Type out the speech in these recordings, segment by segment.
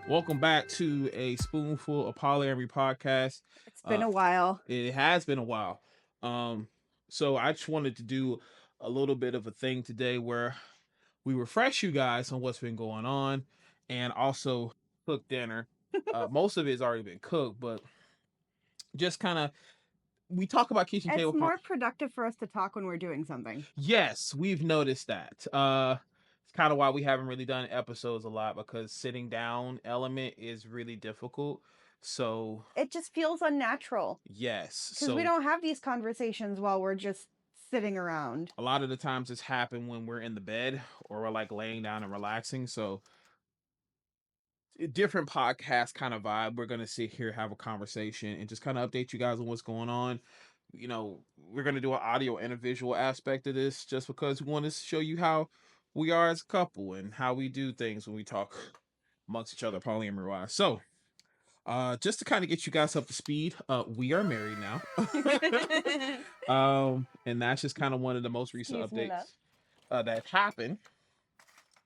Welcome back to a Spoonful of Polyamory podcast. It's been a while. It has been a while. Um, so I just wanted to do a little bit of a thing today where we refresh you guys on what's been going on and also cook dinner. Most of it's already been cooked, but just kind of we talk about kitchen It's table. more productive for us to talk when we're doing something. Yes, we've noticed that. It's kind of why we haven't really done episodes a lot because sitting down element is really difficult. So It just feels unnatural yes, because we don't have these conversations while we're just sitting around. a lot of the times it's happened when we're in the bed or we're like laying down and relaxing. So different podcast kind of vibe. We're gonna sit here, have a conversation, and just kind of update you guys on what's going on. We're gonna do an audio and a visual aspect of this just because we want to show you how we are as a couple and how we do things when we talk amongst each other polyamory wise. So just to kind of get you guys up to speed, we are married now. And that's just kind of one of the most recent updates that happened.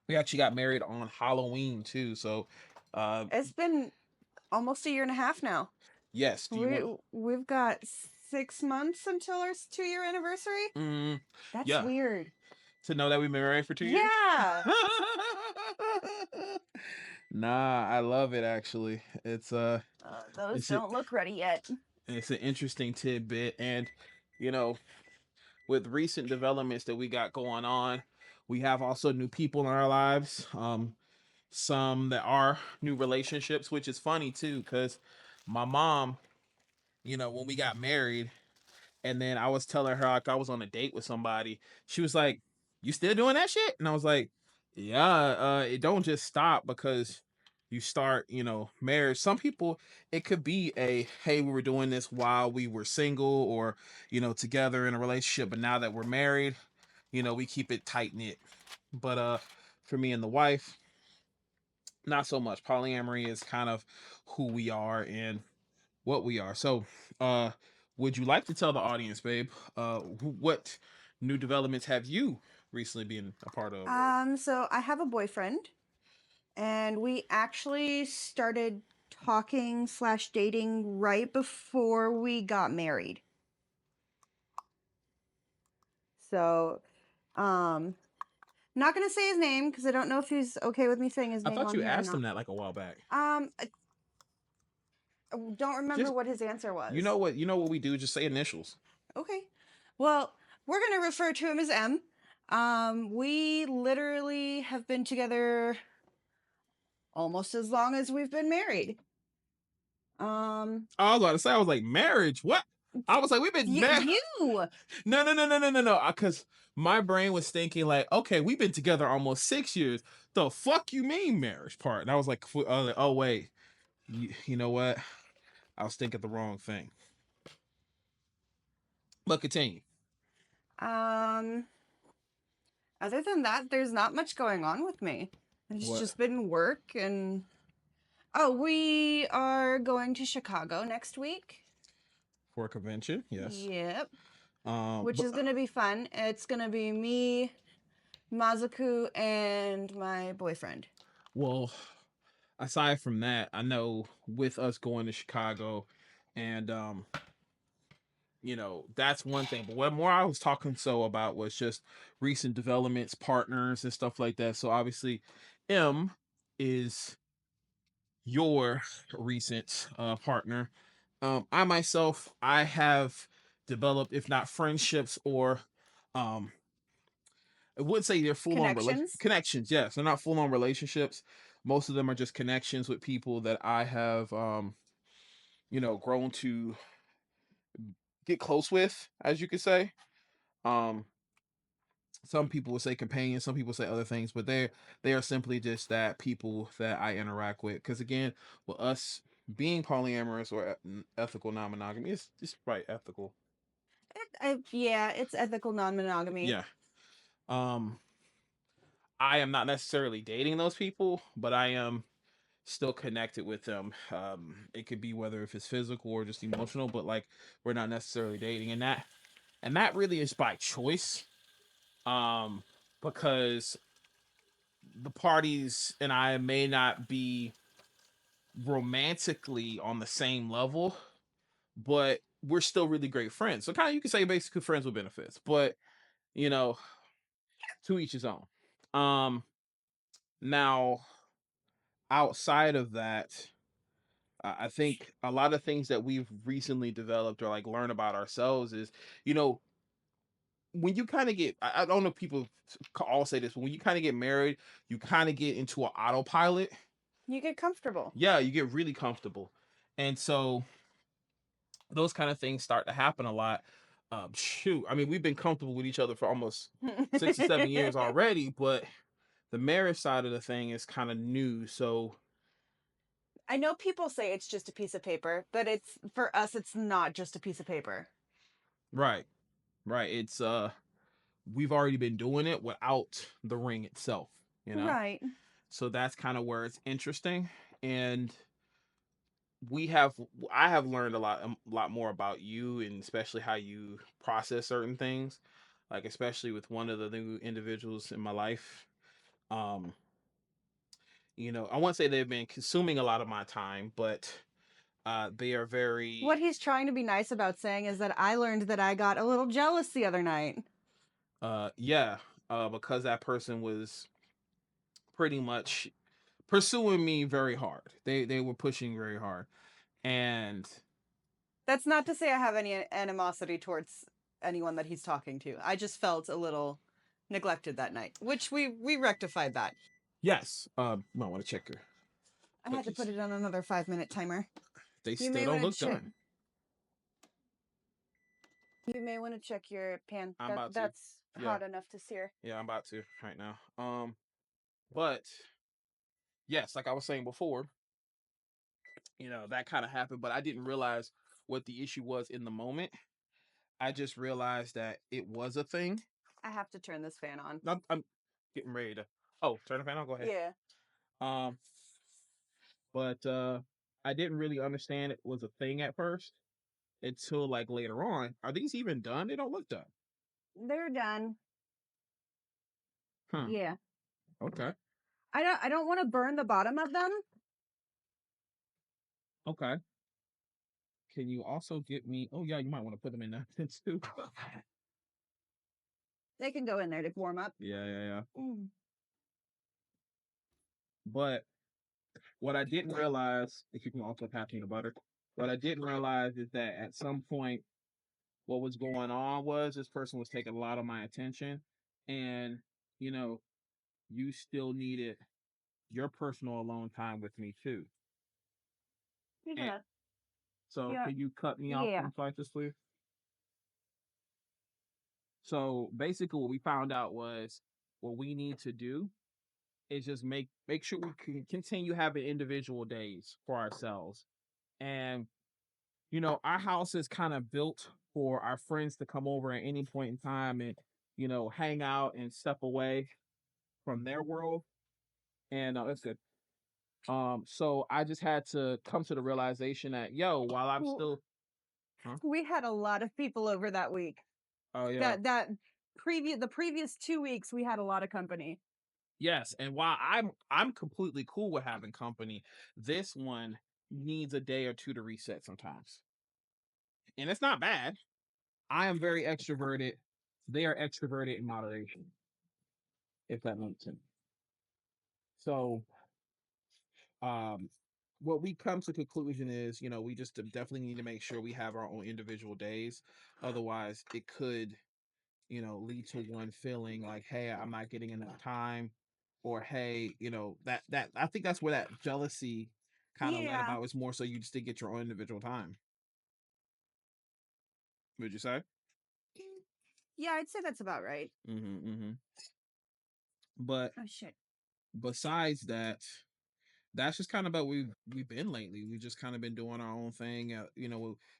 We actually got married on Halloween too, so It's been almost a year and a half now. yes, We've got 6 months until our 2-year anniversary. That's weird. To know that we've been married for 2 years? Yeah. Nah, I love it actually. Those don't look ready yet. It's an interesting tidbit, and you know, with recent developments that we got going on, we have also new people in our lives. Some that are new relationships, which is funny too, because my mom, when we got married, and then I was telling her like I was on a date with somebody, she was like, "You still doing that shit?" And I was like, "Yeah, it don't just stop because you start, marriage. Some people, it could be a hey, we were doing this while we were single or together in a relationship, but now that we're married, we keep it tight knit. But for me and the wife, not so much. Polyamory is kind of who we are and what we are. So, would you like to tell the audience, babe, what new developments have you recently been a part of? So I have a boyfriend, and we actually started talking / dating right before we got married. So, not gonna say his name because I don't know if he's okay with me saying his I name thought on you here or asked him not. that like a while back. I don't remember what his answer was. You know what we do? Just say initials. Okay. Well, we're gonna refer to him as M. We literally have been together almost as long as we've been married. I was about to say, I was like, marriage? What? I was like, we've been married. You. No. Because my brain was thinking like, okay, we've been together almost 6 years. The fuck you mean marriage part? And I was like, oh wait, you know what? I was thinking the wrong thing. But continue. Other than that, there's not much going on with me. It's just been work and. Oh, we are going to Chicago next week. For a convention, yes. Yep. Which is going to be fun. It's going to be me, Mazaku, and my boyfriend. Well, aside from that, I know with us going to Chicago and that's one thing. But what more I was talking about was just recent developments, partners, and stuff like that. So obviously, M is your recent partner. I myself, I have developed, if not friendships or I would say they're full on connections. Yes, they're not full on relationships. Most of them are just connections with people that I have, grown to get close with, as you could say. Um, some people would say companions, some people say other things, but they are simply just that people that I interact with. Because again, with us being polyamorous or ethical non-monogamy, it's right ethical. Yeah, it's ethical non-monogamy. Yeah. I am not necessarily dating those people, but I am still connected with them. It could be whether if it's physical or just emotional, but like we're not necessarily dating, and that really is by choice. Because the parties and I may not be romantically on the same level, but we're still really great friends. So kind of you can say basically friends with benefits, but you know, to each his own. Um Now outside of that, I think a lot of things that we've recently developed or like learn about ourselves is, you know, when you kind of get, I don't know if people all say this, but when you kind of get married, you kind of get into an autopilot. You get comfortable. Yeah, you get really comfortable. And so those kind of things start to happen a lot. Shoot, I mean, we've been comfortable with each other for almost 6 or 7 years already, but the marriage side of the thing is kind of new. So, I know people say it's just a piece of paper, but it's for us it's not just a piece of paper. right, right. It's we've already been doing it without the ring itself, you know? Right. So that's kind of where it's interesting. And we have I have learned a lot more about you, and especially how you process certain things, like especially with one of the new individuals in my life. Um, I won't say they've been consuming a lot of my time, but they are very What he's trying to be nice about saying is that I learned that I got a little jealous the other night. yeah, because that person was pretty much pursuing me very hard. They were pushing very hard. And That's not to say I have any animosity towards anyone that he's talking to. I just felt a little neglected that night, which we rectified that. yes, you might want to check your I had to put cookies. it on another 5-minute timer. They You still may don't want to look check. done. You may want to check your pan. I'm That about to. that's Yeah, hot enough to sear. yeah, I'm about to right now. But yes, like I was saying before, that kind of happened, but I didn't realize what the issue was in the moment. I just realized that it was a thing. I have to turn this fan on. I'm getting ready to. Oh, turn the fan on. Go ahead. Yeah. Um, but I didn't really understand it was a thing at first until like later on. Are these even done? They don't look done. They're done. Huh. Yeah. Okay. I don't want to burn the bottom of them. Okay. Can you also get me? Oh yeah, you might want to put them in that too. They can go in there to warm up. Yeah, yeah, yeah. Mm. But what I didn't realize, if you can also pass me the butter, what I didn't realize is that at some point, what was going on was this person was taking a lot of my attention, and you know, you still needed your personal alone time with me too. You're And gonna, so, yeah, can you cut me off yeah. one slice, please? So basically, what we found out was what we need to do is just make sure we can continue having individual days for ourselves. And our house is kind of built for our friends to come over at any point in time and hang out and step away from their world. And that's good. So I just had to come to the realization that while I'm Well, still, huh? we had a lot of people over that week. Oh yeah, The previous 2 weeks we had a lot of company. yes. And while I'm completely cool with having company, this one needs a day or two to reset sometimes, and it's not bad. I am very extroverted. They are extroverted in moderation, if that makes sense. So, um, what we come to conclusion is, we just definitely need to make sure we have our own individual days. Otherwise, it could, lead to one feeling like, hey, I'm not getting enough time, or hey, that I think that's where that jealousy kind of led Yeah. about. It's more so you just didn't get your own individual time. Would you say? Yeah, I'd say that's about right. Mm-hmm. But Oh shit. besides that, that's just kind of about we've been lately. We've just kind of been doing our own thing.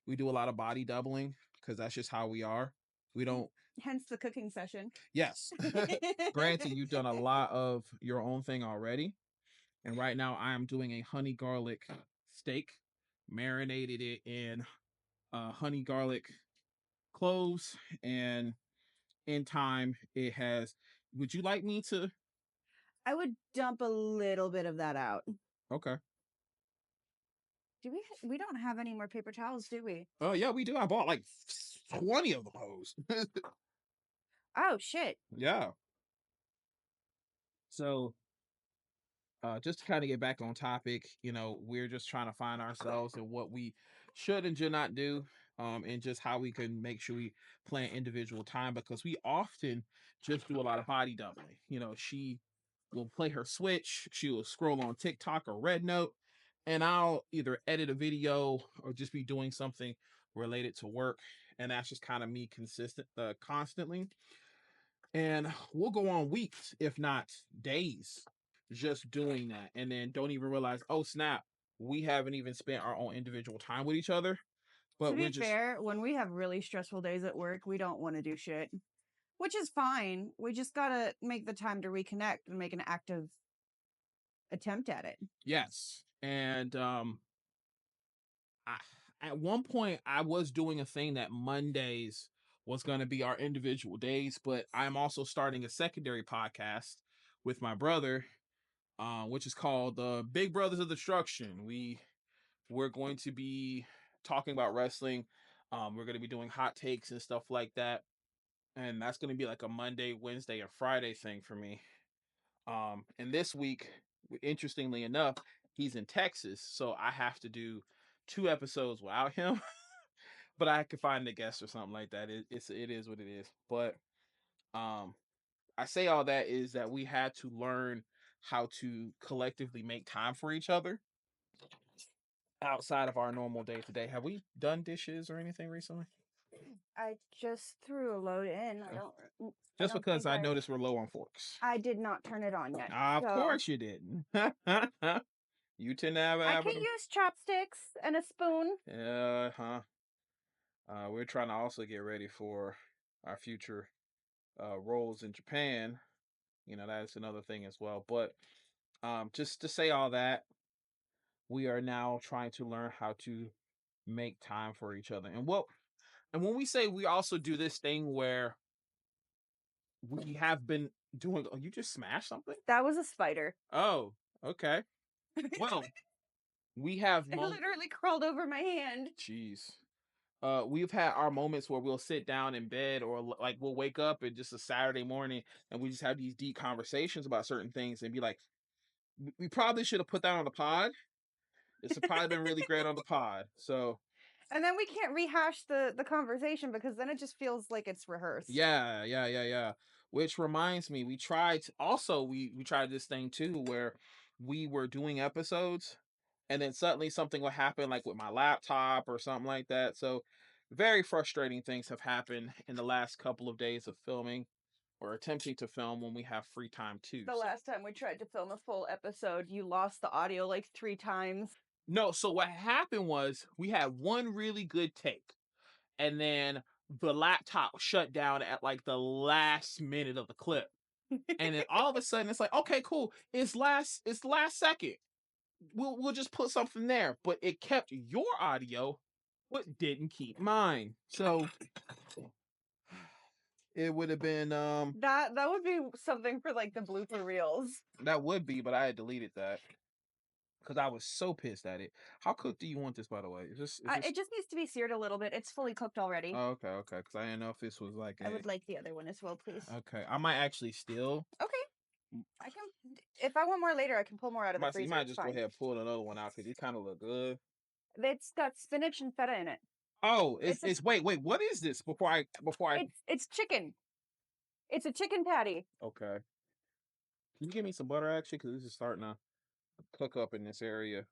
We do a lot of body doubling because that's just how we are. We don't. Hence the cooking session. Yes, granted, you've done a lot of your own thing already, and right now I am doing a honey garlic steak, marinated it in honey garlic cloves, and in time it has. Would you like me to? I would dump a little bit of that out. Okay. Do we don't have any more paper towels, do we? Oh yeah, we do. I bought like 20 of them hoes. Oh shit. Yeah. So just to kind of get back on topic, we're just trying to find ourselves and what we should and should not do, and just how we can make sure we plan individual time because we often just do a lot of body doubling. She will play her Switch, she will scroll on TikTok or Red Note, and I'll either edit a video or just be doing something related to work, and that's just kind of me constantly. And we'll go on weeks, if not days, just doing that. And then don't even realize, oh, snap, we haven't even spent our own individual time with each other. To But we're be just, fair, when we have really stressful days at work, we don't want to do shit, which is fine. We just gotta make the time to reconnect and make an active attempt at it. yes. And I, at one point, I was doing a thing that Mondays was going to be our individual days, but I'm also starting a secondary podcast with my brother, which is called the Big Brothers of Destruction. We're going to be talking about wrestling. We're going to be doing hot takes and stuff like that. And that's going to be like a Monday, Wednesday, and Friday thing for me. And this week, interestingly enough, he's in Texas, so I have to do 2 episodes without him. But I could find a guest or something like that. It is what it is. But um, I say all that is that we had to learn how to collectively make time for each other outside of our normal day to day. Have we done dishes or anything recently? I just threw a load in. Uh, I Just don't because think I noticed we're low on forks. I did not turn it on yet. Of So course you didn't. You tend to have a I habit can of. use chopsticks and a spoon. Huh. We're trying to also get ready for our future roles in Japan. That's another thing as well. But just to say all that, we are now trying to learn how to make time for each other. And when we say we also do this thing where we have been doing, oh, you just smashed something? That was a spider. Oh, okay. Well, we have It moments. literally crawled over my hand. Jeez. We've had our moments where we'll sit down in bed or like we'll wake up and just a Saturday morning and we just have these deep conversations about certain things and be like, we probably should have put that on the pod. It's probably been really great on the pod. So And then we can't rehash the conversation because then it just feels like it's rehearsed. yeah. Which reminds me, we tried this thing too where we were doing episodes and then suddenly something would happen like with my laptop or something like that. So very frustrating things have happened in the last couple of days of filming or attempting to film when we have free time too. The last time we tried to film a full episode, you lost the audio like 3 times. No, so what happened was we had one really good take and then the laptop shut down at like the last minute of the clip. And then all of a sudden it's like, okay, cool. It's last second. We'll just put something there. But it kept your audio, but didn't keep mine. So it would have been That would be something for like the blooper reels. that would be, but I had deleted that because I was so pissed at it. How cooked do you want this, by the way? Is this It just needs to be seared a little bit. It's fully cooked already. oh, okay, because I didn't know if this was like I a would like the other one as well, please. okay. I might actually still Okay. I can, if I want more later, I can pull more out of the you freezer. might It's just go fine. ahead and pull another one out because these kind of look good. It's got spinach and feta in it. Oh, It's a, it's wait, what is this? Before I it's chicken. It's a chicken patty. okay. Can you give me some butter actually? Because this is starting to cook up in this area,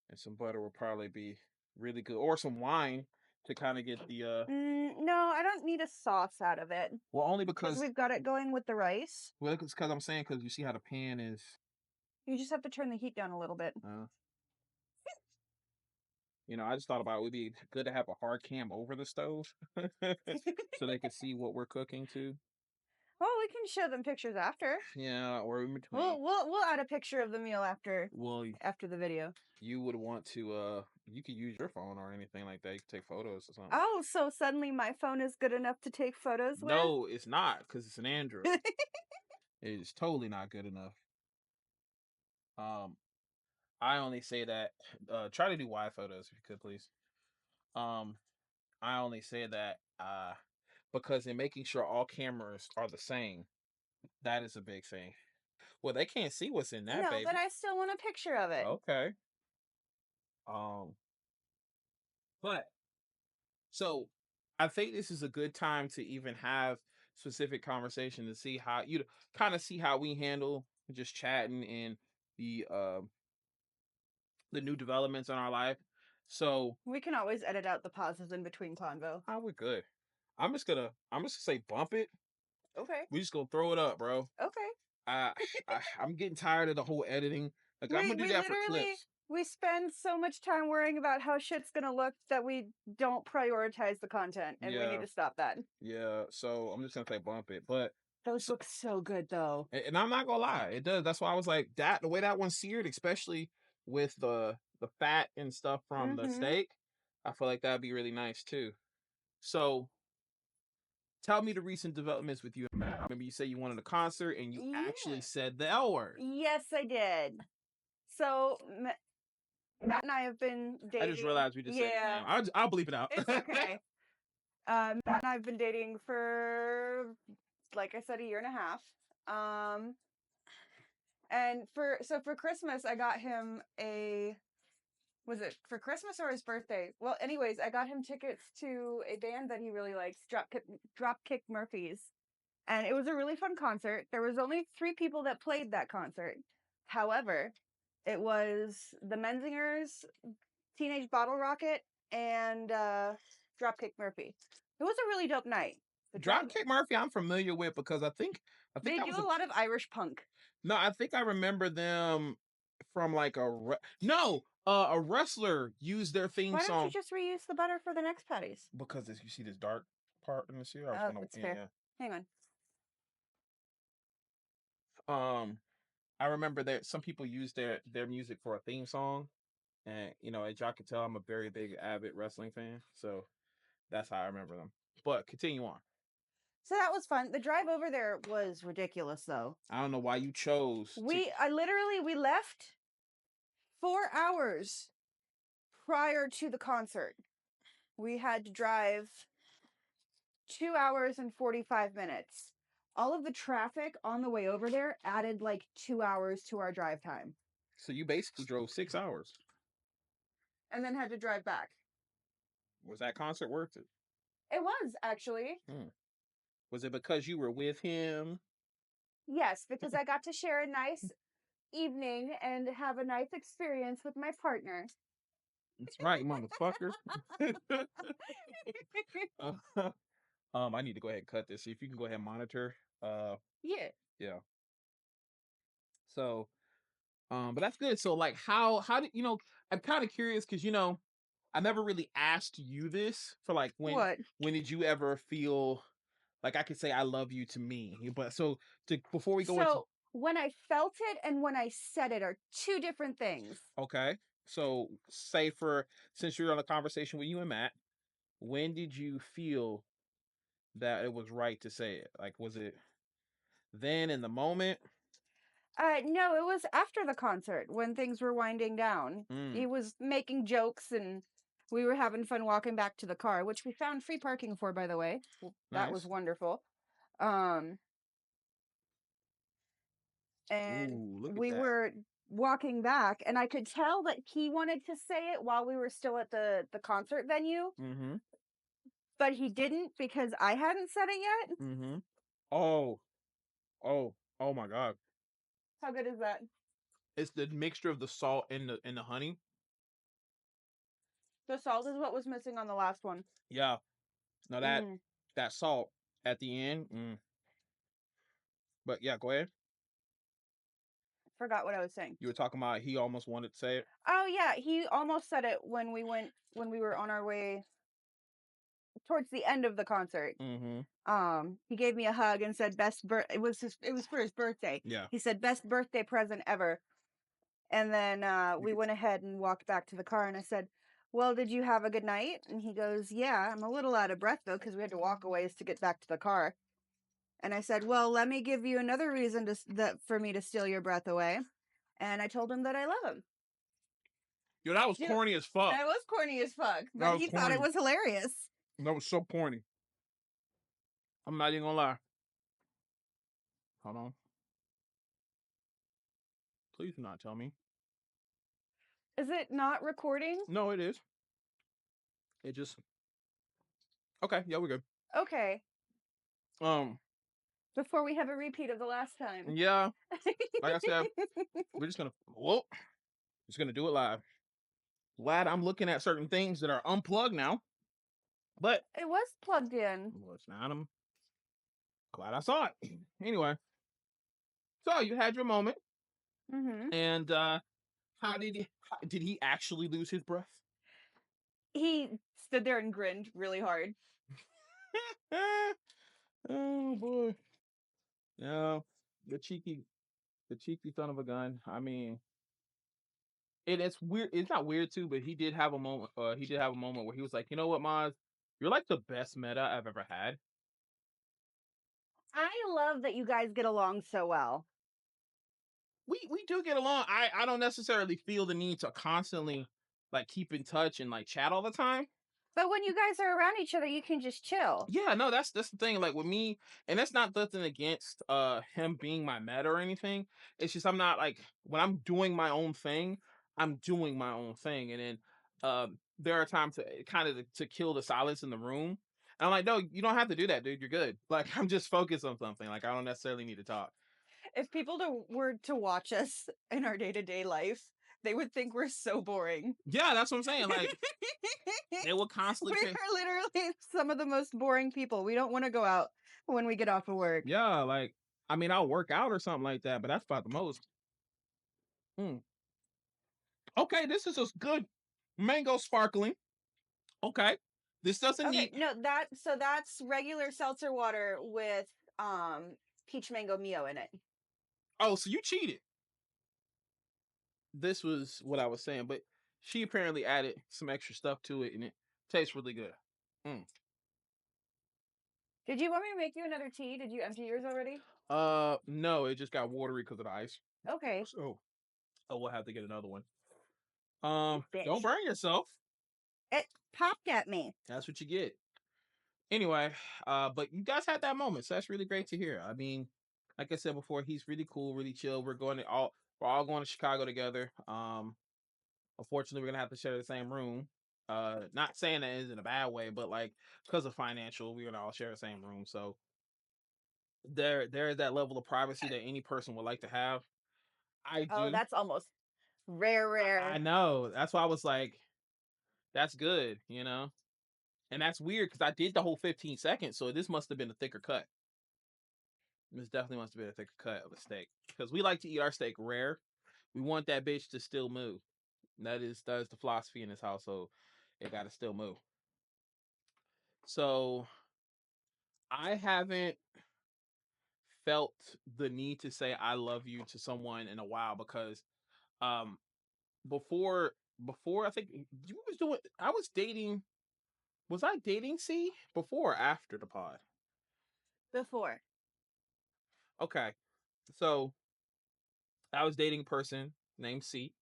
and some butter will probably be really good, or some wine to kind of get the No, I don't need a sauce out of it well, only because because we've got it going with the rice. well, it's because I'm saying because you see how the pan is. You just have to turn the heat down a little bit. Uh, I just thought about it would be good to have a hard cam over the stove, so they could see what we're cooking too. Well, we can show them pictures after. Yeah, or in between. We'll add a picture of the meal Well, after the video. you would want to you could use your phone or anything like that. You could take photos or something. Oh, so suddenly my phone is good enough to take photos with? No, it's not because it's an Android. It is totally not good enough. Um, I only say that try to do wide photos if you could please. Um I only say that because in making sure all cameras are the same, that is a big thing. Well, they can't see what's in that No, but baby. I still want a picture of it. Okay. Um but so I think this is a good time to even have specific conversation to see how you kind of see how we handle just chatting and the new developments in our life. So We can always edit out the pauses in between convo. I would good. I'm just gonna say bump it. Okay. We just gonna throw it up, bro. Okay. I, I'm getting tired of the whole editing. Like I'm We gonna do we that for literally clips. we spend so much time worrying about how shit's gonna look that we don't prioritize the content, and we need Yeah, to stop that. yeah. So I'm just gonna say bump it. But Those so, look so good though. and I'm not gonna lie, it does. That's why I was like that. The way that one's seared, especially with the fat and stuff from the Mm-hmm. steak, I feel like that'd be really nice too. So tell me the recent developments with you. Remember, you say you wanted a concert, and you actually Yeah. said the L word. Yes, I did. So Matt and I have been I just dating. realized we just said his name. Yeah, I'll bleep it out. it's okay. Matt and I've been dating for, like I said, a year and a half. Um, and for Christmas, I got him a. Was it for Christmas or his birthday? Well, anyways, I got him tickets to a band that he really likes, Dropkick Murphys, and it was a really fun concert. There was only 3 people that played that concert. However, it was the Menzingers, Teenage Bottle Rocket, and Dropkick Murphy. It was a really dope night. The drive Dropkick Murphy, I'm familiar with because I think They that do was a a lot of Irish punk. no. I think I remember them from like no. A wrestler used their theme Why don't you song just reuse the butter for the next patties? because you see this dark part in this here. I was Oh, gonna that's fair. yeah Hang on. yeah. I remember that some people use their music for a theme song, and as y'all can tell, I'm a very big avid wrestling fan, so that's how I remember them. But continue on. So that was fun. The drive over there was ridiculous, though. I don't know why you chose to. We left 4 hours prior to the concert. We had to drive 2 hours and 45 minutes. All of the traffic on the way over there added like 2 hours to our drive time, So you basically drove 6 hours. and then had to drive back. Was that concert worth it? It was actually. Hmm. Was it because you were with him? Yes, because I got to share a nice evening and have a nice experience with my partner. That's right, motherfucker. Uh, I need to go ahead and cut this. See if you can go ahead and monitor. Yeah. Yeah. So, but that's good. So, like, how did I'm kind of curious because I never really asked you this for like What? when did you ever feel like I could say I love you to me? But so before we go into So when I felt it and when I said it are two different things. okay, so say for since you're on a conversation with you and Matt, when did you feel that it was right to say it? Like, was it then in the moment? No, it was after the concert when things were winding down. Mm, He was making jokes and we were having fun walking back to the car, which we found free parking for, by the way. That was nice. wonderful. Um, and Ooh, look at we that. were walking back, and I could tell that he wanted to say it while we were still at the concert venue, Mm-hmm. but he didn't because I hadn't said it yet. Mm-hmm. Oh, oh my God. How good is that? It's the mixture of the salt and the honey. The salt is what was missing on the last one. Yeah. Now that Mm, that salt at the end. But yeah, go ahead. forgot what I was saying. You were talking about he almost wanted to say it. Oh yeah, he almost said it when we were on our way towards the end of the concert. Mm-hmm. He gave me a hug and said it was for his birthday. Yeah. He said best birthday present ever. And then You we could, went ahead and walked back to the car, and I said, "Well, did you have a good night?" And he goes, "Yeah, I'm a little out of breath though because we had to walk a ways to get back to the car." And I said, "Well, let me give you another reason that for me to steal your breath away." And I told him that I love him. Yo, that was Dude, corny as fuck. that was corny as fuck, That but was he thought it corny. was hilarious. That was so corny. I'm not even gonna lie. Hold on. Please do not tell me. Is it not recording? No, it is. It just okay. Yeah, we're good. Okay. Um, Before we have a repeat of the last time. yeah. Like I said, we're just gonna just gonna do it live. Glad I'm looking at certain things that are unplugged now, but It was plugged in. well, it's not. I'm glad I saw it. Anyway, so you had your moment, Hmm. and did he actually lose his breath? He stood there and grinned really hard. Oh boy, no, the cheeky, the cheeky son of a gun. I mean, and it's weird. It's not weird too, but he did have a moment. He did have a moment where he was like, you know what, Maz, you're like the best meta I've ever had. I love that you guys get along so well. We do get along. I don't necessarily feel the need to constantly like keep in touch and like chat all the time. But when you guys are around each other, you can just chill. Yeah, no, that's the thing. Like with me, and that's not nothing against him being my meta or anything. It's just I'm not like when I'm doing my own thing, I'm doing my own thing, and then there are times to kind of to kill the silence in the room. And I'm like, no, you don't have to do that, dude. You're good. Like I'm just focused on something. Like I don't necessarily need to talk. If people were to watch us in our day-to-day life, they would think we're so boring. Yeah, that's what I'm saying. Like they will We constantly say, are literally some of the most boring people. We don't want to go out when we get off of work. yeah, like I mean, I'll work out or something like that, but that's about the most. Mm. Okay, this is just good mango sparkling. Okay. This doesn't Okay, need no, that's regular seltzer water with peach mango mio in it. oh, so you cheated. This was what I was saying, but she apparently added some extra stuff to it and it tastes really good. Mm. Did you want me to make you another tea? Did you empty yours already? No, it just got watery because of the ice. Okay. So oh we'll have to get another one. You Don't bitch. burn yourself. It popped at me. That's what you get. Anyway, but you guys had that moment, so that's really great to hear. I mean, like I said before, he's really cool, really chill. We're all going to Chicago together. Unfortunately, we're gonna have to share the same room. Not saying that is in a bad way, but like because of financial, we're gonna all share the same room. So there is that level of privacy that any person would like to have. I Oh, do. that's almost rare, I rare. know. That's why I was like, that's good, you know? And that's weird because I did the whole 15 seconds, so this must have been a thicker cut. This definitely must have been a thicker cut of a steak. Because we like to eat our steak rare. We want that bitch to still move. That is the philosophy in this household. It gotta still move. So I haven't felt the need to say I love you to someone in a while because um before before I think you was doing I was dating was I dating C before or after the pod? Before. Okay. So I was dating a person named C.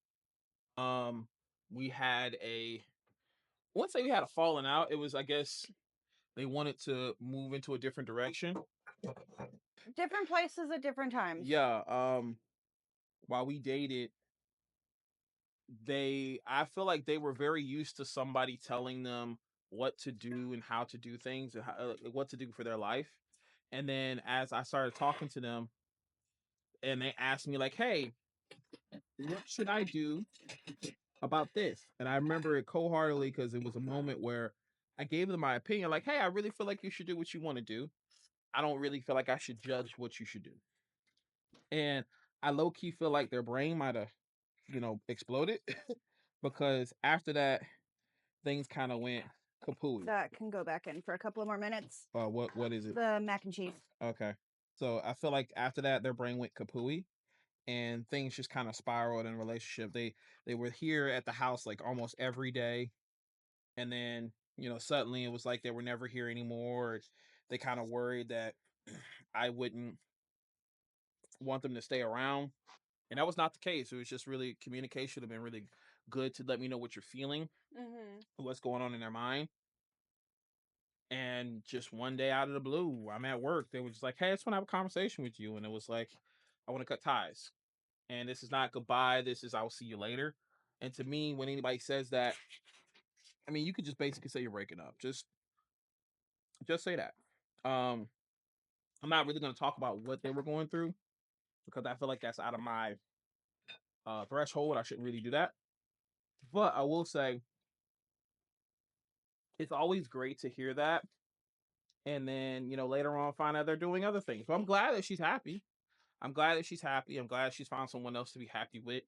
Um we had a once say we had a falling out, it was I guess they wanted to move into a different direction. Different places at different times. Yeah, while we dated, I feel like they were very used to somebody telling them what to do and how to do things and what to do for their life. And then as I started talking to them and they asked me like, "Hey, what should I do about this?" And I remember it cold-heartedly because it was a moment where I gave them my opinion like, "Hey, I really feel like you should do what you want to do. I don't really feel like I should judge what you should do." And I low key feel like their brain might have, exploded because after that things kind of went kapooey. That can go back in for a couple of more minutes. What is it? The mac and cheese. Okay. So I feel like after that their brain went kapooey and things just kind of spiraled in a relationship. They were here at the house like almost every day and then, suddenly it was like they were never here anymore. They kind of worried that I wouldn't want them to stay around. And that was not the case. It was just really communication have been really good to let me know what you're feeling, Mhm. what's going on in their mind. And just one day out of the blue, I'm at work. They were just like, "Hey, I just want to have a conversation with you." And it was like, "I want to cut ties. And this is not goodbye. This is I'll see you later." And to me, when anybody says that, I mean, you could just basically say you're breaking up. Just say that. Um, I'm not really going to talk about what they were going through because I feel like that's out of my threshold. I shouldn't really do that. But I will say it's always great to hear that. And then, later on find out they're doing other things. So I'm glad that she's happy. I'm glad that she's happy. I'm glad she's found someone else to be happy with.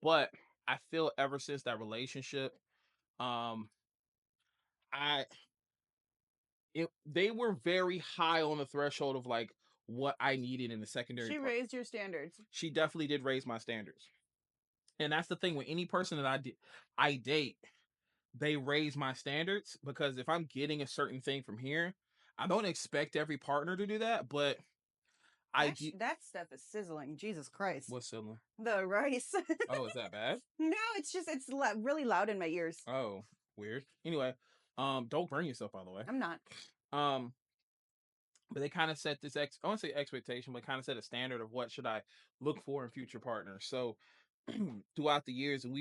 But I feel ever since that relationship, um, I they were very high on the threshold of like what I needed in the secondary She part. raised your standards. She definitely did raise my standards. And that's the thing with any person that I date, they raise my standards because if I'm getting a certain thing from here, I don't expect every partner to do that, but I do. That stuff is sizzling. Jesus Christ. What's similar? The rice. Oh, is that bad? No, it's just really loud in my ears. Oh, weird. Anyway, don't burn yourself, by the way. I'm not. Um, but they kind of set this I won't say expectation, but kind of set a standard of what should I look for in future partners. So throughout the years, and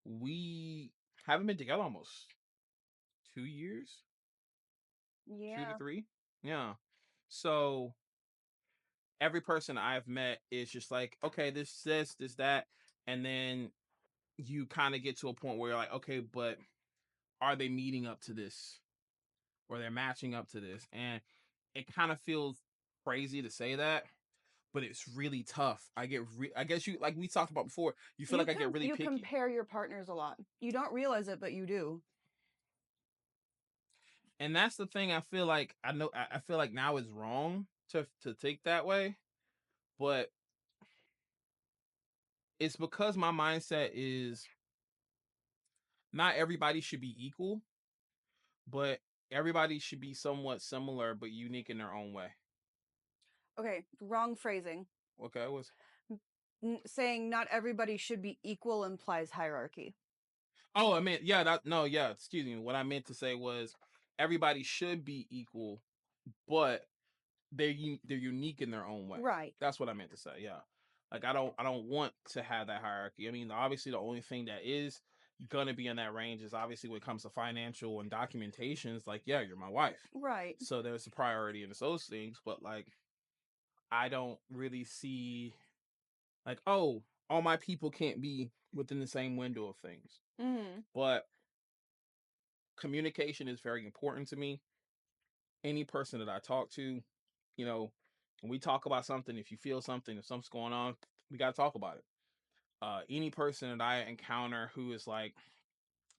we haven't been together almost 2 years, 2 to Yeah. 3. Yeah. So every person I've met is just like, okay, this, that, and then you kind of get to a point where you're like, okay, but are they meeting up to this? Or they're matching up to this? And it kind of feels crazy to say that, but it's really tough. I guess you like we talked about before. You feel like I get really You picky, compare your partners a lot. You don't realize it, but you do. and that's the thing. I feel like I know. I feel like now is wrong to think that way, but it's because my mindset is not everybody should be equal, but everybody should be somewhat similar but unique in their own way. Okay, wrong phrasing. Okay, was Saying not everybody should be equal implies hierarchy. oh I meant yeah that no yeah excuse me. What I meant to say was everybody should be equal, but they're unique in their own way. Right. That's what I meant to say. Yeah. Like I don't want to have that hierarchy. I mean, obviously the only thing that is gonna be in that range is obviously when it comes to financial and documentations, like, yeah, you're my wife. Right. So there's a priority in those things, but like I don't really see like, oh, all my people can't be within the same window of things. Mhm. But communication is very important to me. Any person that I talk to, you know, when we talk about something, if you feel something, if something's going on, we got to talk about it. Any person that I encounter who is like,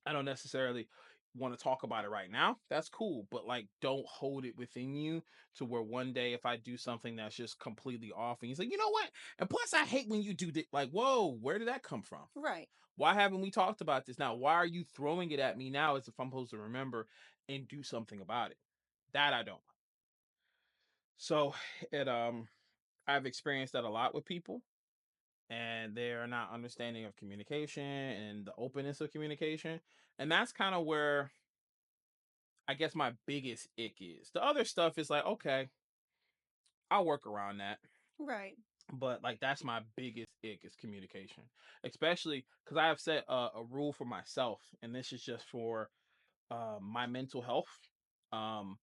I don't necessarily want to talk about it right now, that's cool. But like, don't hold it within you to where one day if I do something that's just completely off and he's like, you know what? And plus, I hate when you do that. Like, whoa, where did that come from? Right. Why haven't we talked about this now? Why are you throwing it at me now as if I'm supposed to remember and do something about it? That I don't. So it I've experienced that a lot with people and they're not understanding of communication and the openness of communication. And that's kind of where I guess my biggest ick is. The other stuff is like, okay, I'll work around that. Right. But like that's my biggest ick is communication. Especially because I have set a rule for myself, and this is just for my mental health. Um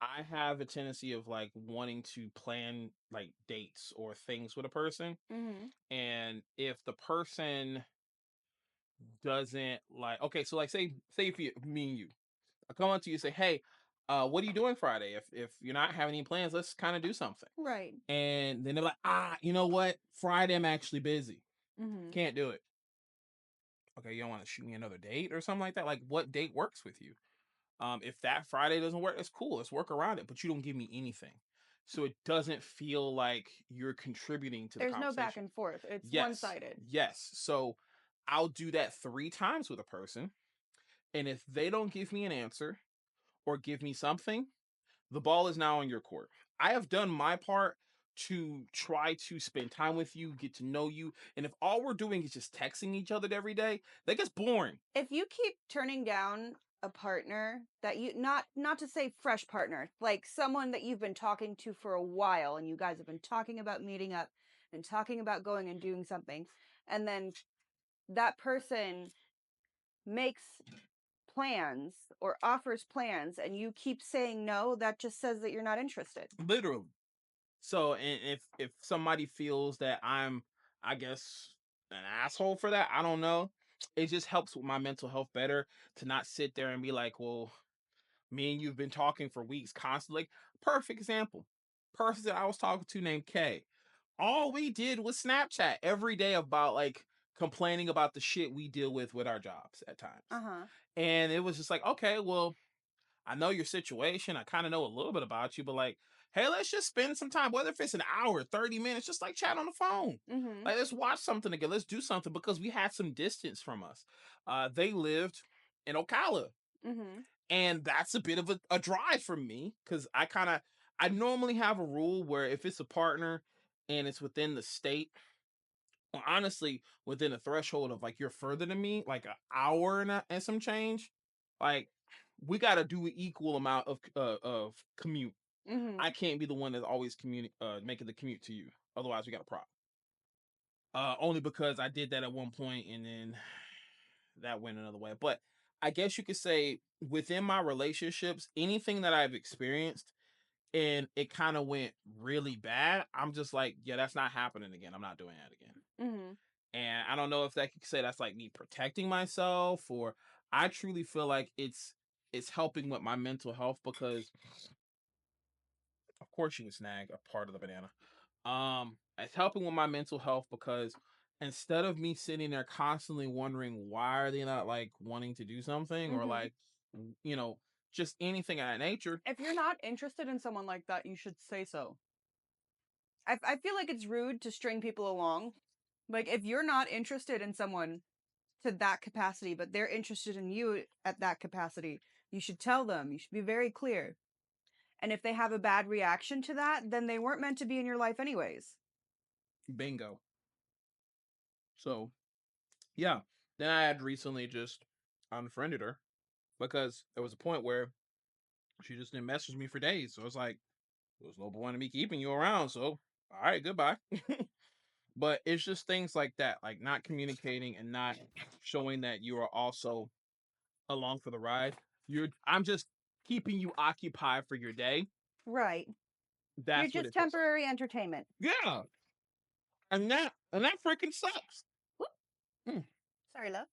I have a tendency of like wanting to plan like dates or things with a person. Mhm. And if the person doesn't like, okay, so like say if you me and you, I come on to you and say, hey, what are you doing Friday? If you're not having any plans, let's kind of do something. Right. And then they're like, you know what? Friday I'm actually busy. Mhm. Can't do it. Okay, you don't want to shoot me another date or something like that. Like what date works with you? If that Friday doesn't work, that's cool. Let's work around it. But you don't give me anything. So it doesn't feel like you're contributing to the There's no back conversation. and forth. It's Yes. one-sided. Yes. So I'll do that 3 times with a person. And if they don't give me an answer or give me something, the ball is now on your court. I have done my part to try to spend time with you, get to know you. And if all we're doing is just texting each other every day, that gets boring. If you keep turning down a partner that you not to say fresh partner, like someone that you've been talking to for a while and you guys have been talking about meeting up and talking about going and doing something, and then that person makes plans or offers plans and you keep saying no, that just says that you're not interested. Literally. So, and if somebody feels that I'm, I guess, an asshole for that, I don't know. It just helps with my mental health better to not sit there and be like, well, me and you've been talking for weeks constantly. Like, perfect example. Person that I was talking to named Kay. All we did was Snapchat every day about like complaining about the shit we deal with our jobs at times. Uh-huh. And it was just like, okay, well, I know your situation. I kind of know a little bit about you, but like, hey, let's just spend some time, whether if it's an hour, 30 minutes, just like chat on the phone. Mhm. Like, let's watch something together. Let's do something because we had some distance from us. They lived in Ocala, Mhm. and that's a bit of a drive for me because I normally have a rule where if it's a partner and it's within the state, or honestly within a threshold of like you're further than me, like an hour and some change, like we got to do an equal amount of commute. Mhm. I can't be the one that's always making the commute to you. Otherwise, we got a problem. Only because I did that at one point and then that went another way. But I guess you could say within my relationships, anything that I've experienced and it kind of went really bad, I'm just like, yeah, that's not happening again. I'm not doing that again. Mhm. And I don't know if that could say that's like me protecting myself or I truly feel like it's helping with my mental health because of course you can snag a part of the banana. It's helping with my mental health because instead of me sitting there constantly wondering why are they not like wanting to do something or Mhm. like you know just anything of that nature. If you're not interested in someone like that, you should say so. I feel like it's rude to string people along. Like if you're not interested in someone to that capacity, but they're interested in you at that capacity, you should tell them. You should be very clear. And if they have a bad reaction to that, then they weren't meant to be in your life anyways. Bingo. So yeah, then I had recently just unfriended her because there was a point where she just didn't message me for days. So it's like, there's no point in me keeping you around. So, all right, goodbye. But it's just things like that, like not communicating and not showing that you are also along for the ride. I'm just keeping you occupied for your day. Right. You're That's what just it feels like. temporary entertainment. Yeah. And that freaking sucks. Whoop. Mm, Sorry, love.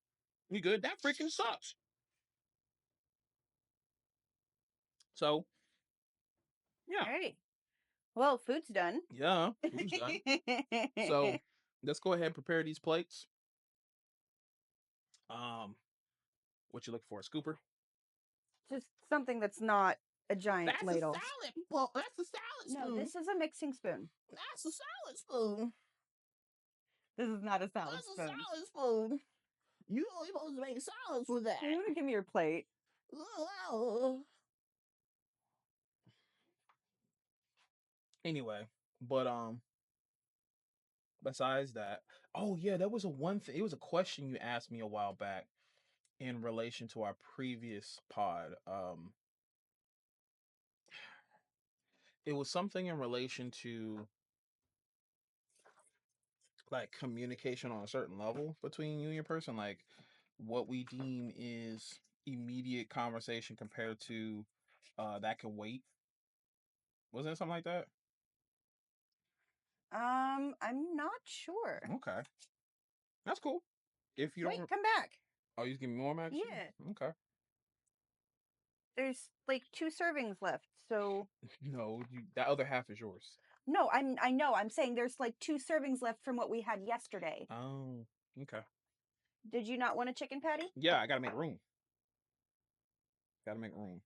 you good? That freaking sucks. So, yeah. All right. Well, food's done. Yeah. Food's done. So, let's go ahead and prepare these plates. Um, what you looking for? A scooper? Just something that's not a giant That's a ladle. salad. Well, that's a salad No, spoon. this is a mixing spoon. That's a salad spoon. This is not a salad That's a spoon. salad spoon. You only supposed to make salads with that. You want to give me your plate? Anyway, but besides that, oh yeah, there was a one thing. It was a question you asked me a while back in relation to our previous pod. It was something in relation to like communication on a certain level between you and your person, like what we deem is immediate conversation compared to that can wait. Wasn't it something like that? I'm not sure. Okay, that's cool. If you Wait, don't, come back. oh, you just give me more mac and cheese. Yeah, Okay. there's like 2 servings left. So No, that other half is yours. no, I know. I'm saying there's like 2 servings left from what we had yesterday. Oh, okay. Did you not want a chicken patty? Yeah, I gotta make room. Gotta make room.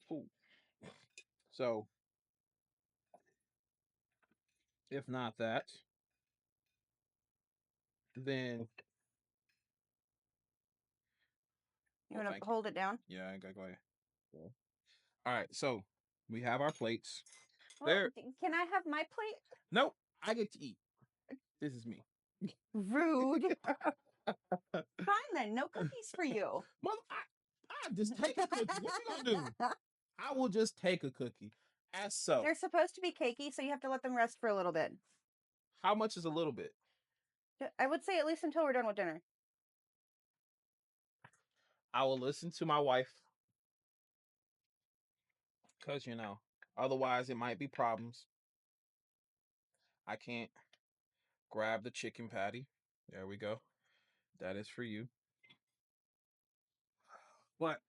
Cool. So if not that, then You oh, want thank to you. hold it down? Yeah, I gotta go ahead. Cool. All right, so we have our plates. Well, There. can I have my plate? Nope. I get to eat. This is me. Rude. Fine then, no cookies for you. Mother, I just take a cookie. What you gonna do? I will just take a cookie. As so. They're supposed to be cakey, so you have to let them rest for a little bit. How much is a little bit? I would say at least until we're done with dinner. I will listen to my wife. Because, otherwise it might be problems. I can't grab the chicken patty. There we go. That is for you. But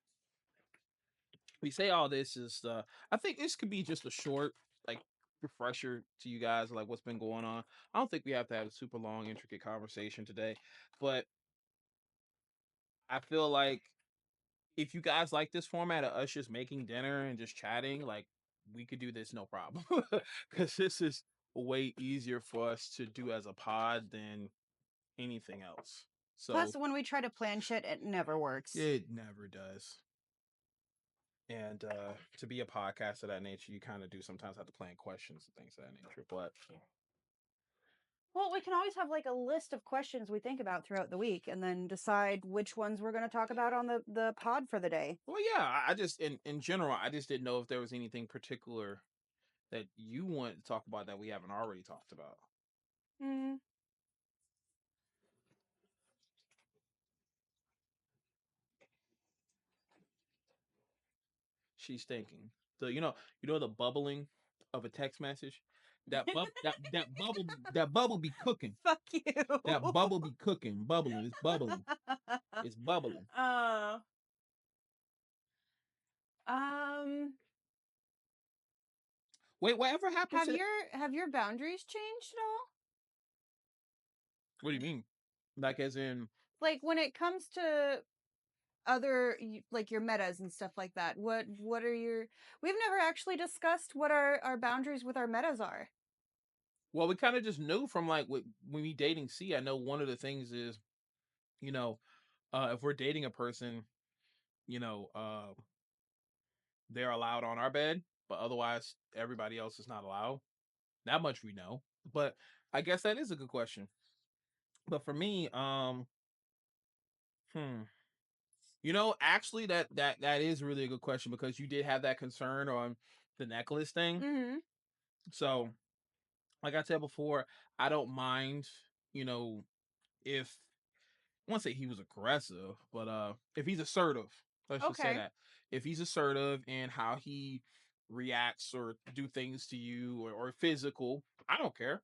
we say all this is I think this could be just a short like refresher to you guys like what's been going on. I don't think we have to have a super long intricate conversation today, but I feel like if you guys like this format of us just making dinner and just chatting, like we could do this no problem. Cuz this is way easier for us to do as a pod than anything else. So Plus, when we try to plan shit, it never works. it never does. And to be a podcast of that nature, you kind of do sometimes have to plan questions and things of that nature. But Well, we can always have like a list of questions we think about throughout the week and then decide which ones we're going to talk about on the pod for the day. well, yeah, I just in general, I just didn't know if there was anything particular that you want to talk about that we haven't already talked about. Mm. She's thinking. So the bubbling of a text message. That bubble be cooking. Fuck you. That bubble be cooking, bubbling. It's bubbling. It's bubbling. Um, Wait, whatever happened to? have your boundaries changed at all? What do you mean? Like as in? Like when it comes to other like your metas and stuff like that, what are your? We've never actually discussed what our boundaries with our metas are. Well, we kind of just knew from like when we dating C. I know one of the things is, you know, if we're dating a person, you know, they're allowed on our bed, but otherwise everybody else is not allowed. That much we know. But I guess that is a good question. But for me, hmm, actually that is really a good question because you did have that concern on the necklace thing. Mm-hmm. So, like I said before, I don't mind, if I won't say he was aggressive, but if he's assertive, let's just say Okay. that. If he's assertive in how he reacts or do things to you or physical, I don't care.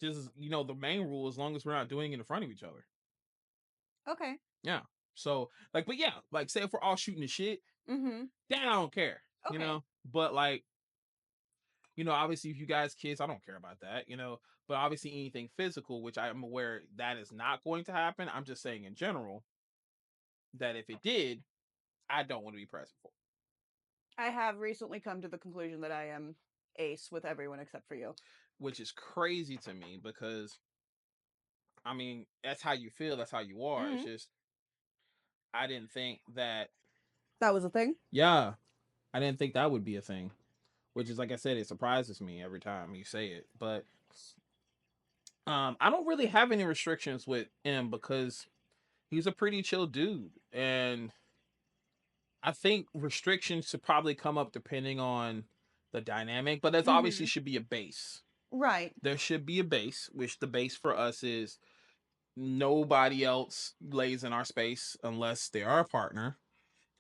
Just the main rule as long as we're not doing it in front of each other. Okay. Yeah. So but yeah, like say if we're all shooting the shit, Mm-hmm. then I don't care. Okay. But like, obviously if you guys kids, I don't care about that, but obviously anything physical, which I am aware that is not going to happen. I'm just saying in general that if it did, I don't want to be present for. I have recently come to the conclusion that I am ace with everyone except for you. Which is crazy to me because I mean, that's how you feel, that's how you are. It's Mm-hmm. just I didn't think that That was a thing. yeah, I didn't think that would be a thing. Which is like I said, it surprises me every time you say it. But I don't really have any restrictions with him because he's a pretty chill dude. And I think restrictions should probably come up depending on the dynamic, but there's obviously Mm-hmm. should be a base. Right. There should be a base, which the base for us is nobody else lays in our space unless they are a partner,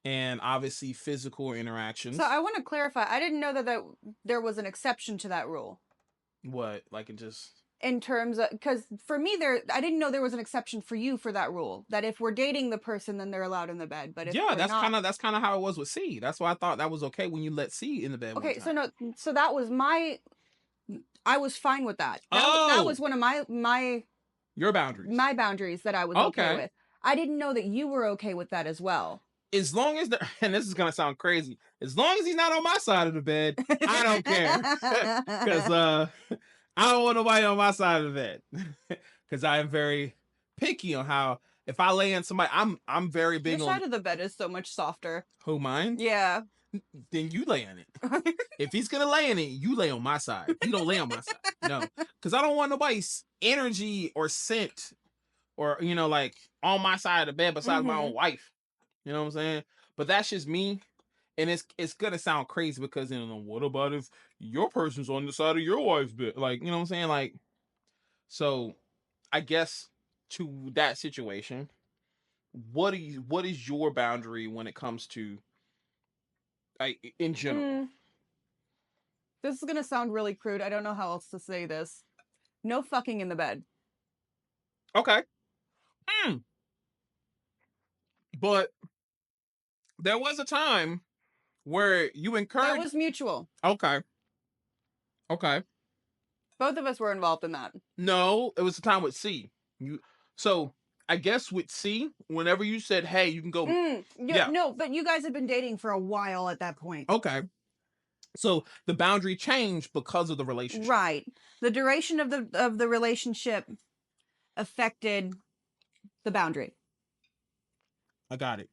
and obviously physical interactions. So I want to clarify. I didn't know that there was an exception to that rule. What, like it just In terms of, because for me I didn't know there was an exception for you for that rule. That if we're dating the person, then they're allowed in the bed. But if yeah, we're not, that's kind of how it was with C. That's why I thought that was okay when you let C in the bed. okay. One So time. no. So that was I was fine with that. That was Oh, one of my your boundaries. my boundaries that I was okay with. I didn't know that you were okay with that as well. As long as and this is gonna sound crazy, as long as he's not on my side of the bed, I don't care. Because I don't want nobody on my side of the bed. Because I am very picky on how if I lay in somebody, I'm very big Your on side of the bed is so much softer. who mine. Yeah. then you lay on it. If he's gonna lay in it, you lay on my side. You don't lay on my side. No, because I don't want nobody's energy or scent or like on my side of the bed besides my own wife. You know what I'm saying? But that's just me, and it's gonna sound crazy because what about if your person's on the side of your wife's bed? Like, you know what I'm saying? Like, so I guess to that situation, what is your boundary when it comes to like in general? This is gonna sound really crude. I don't know how else to say this. No fucking in the bed. Okay. But there was a time where you That encouraged. was mutual. Okay. Okay. Both of us were involved in that. No, it was a time with C. You so I guess with C, whenever you said, "Hey, you can go," yeah. No, but you guys had been dating for a while at that point. Okay. So the boundary changed because of the relationship. Right. The duration of the relationship affected the boundary. I got it.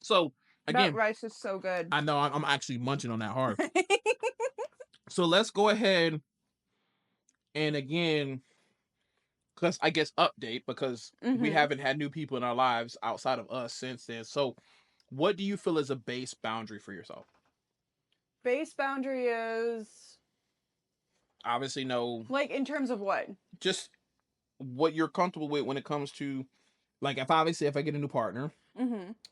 So That again, rice is so good. I know I'm actually munching on that hard. So let's go ahead and again, because I guess update because we haven't had new people in our lives outside of us since then. So what do you feel is a base boundary for yourself? Base boundary is Obviously, no, like in terms of what? just what you're comfortable with when it comes to, like, if I get a new partner,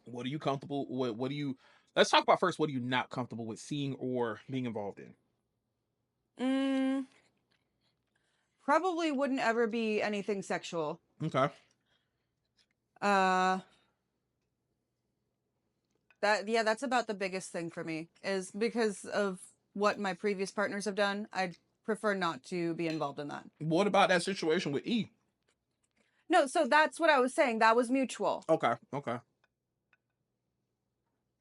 what are you comfortable with? What do you? Let's talk about first. What are you not comfortable with seeing or being involved in? Probably wouldn't ever be anything sexual. Okay. That's about the biggest thing for me, is because of what my previous partners have done. I'd prefer not to be involved in that. What about that situation with E? No, so that's what I was saying. That was mutual. Okay. Okay.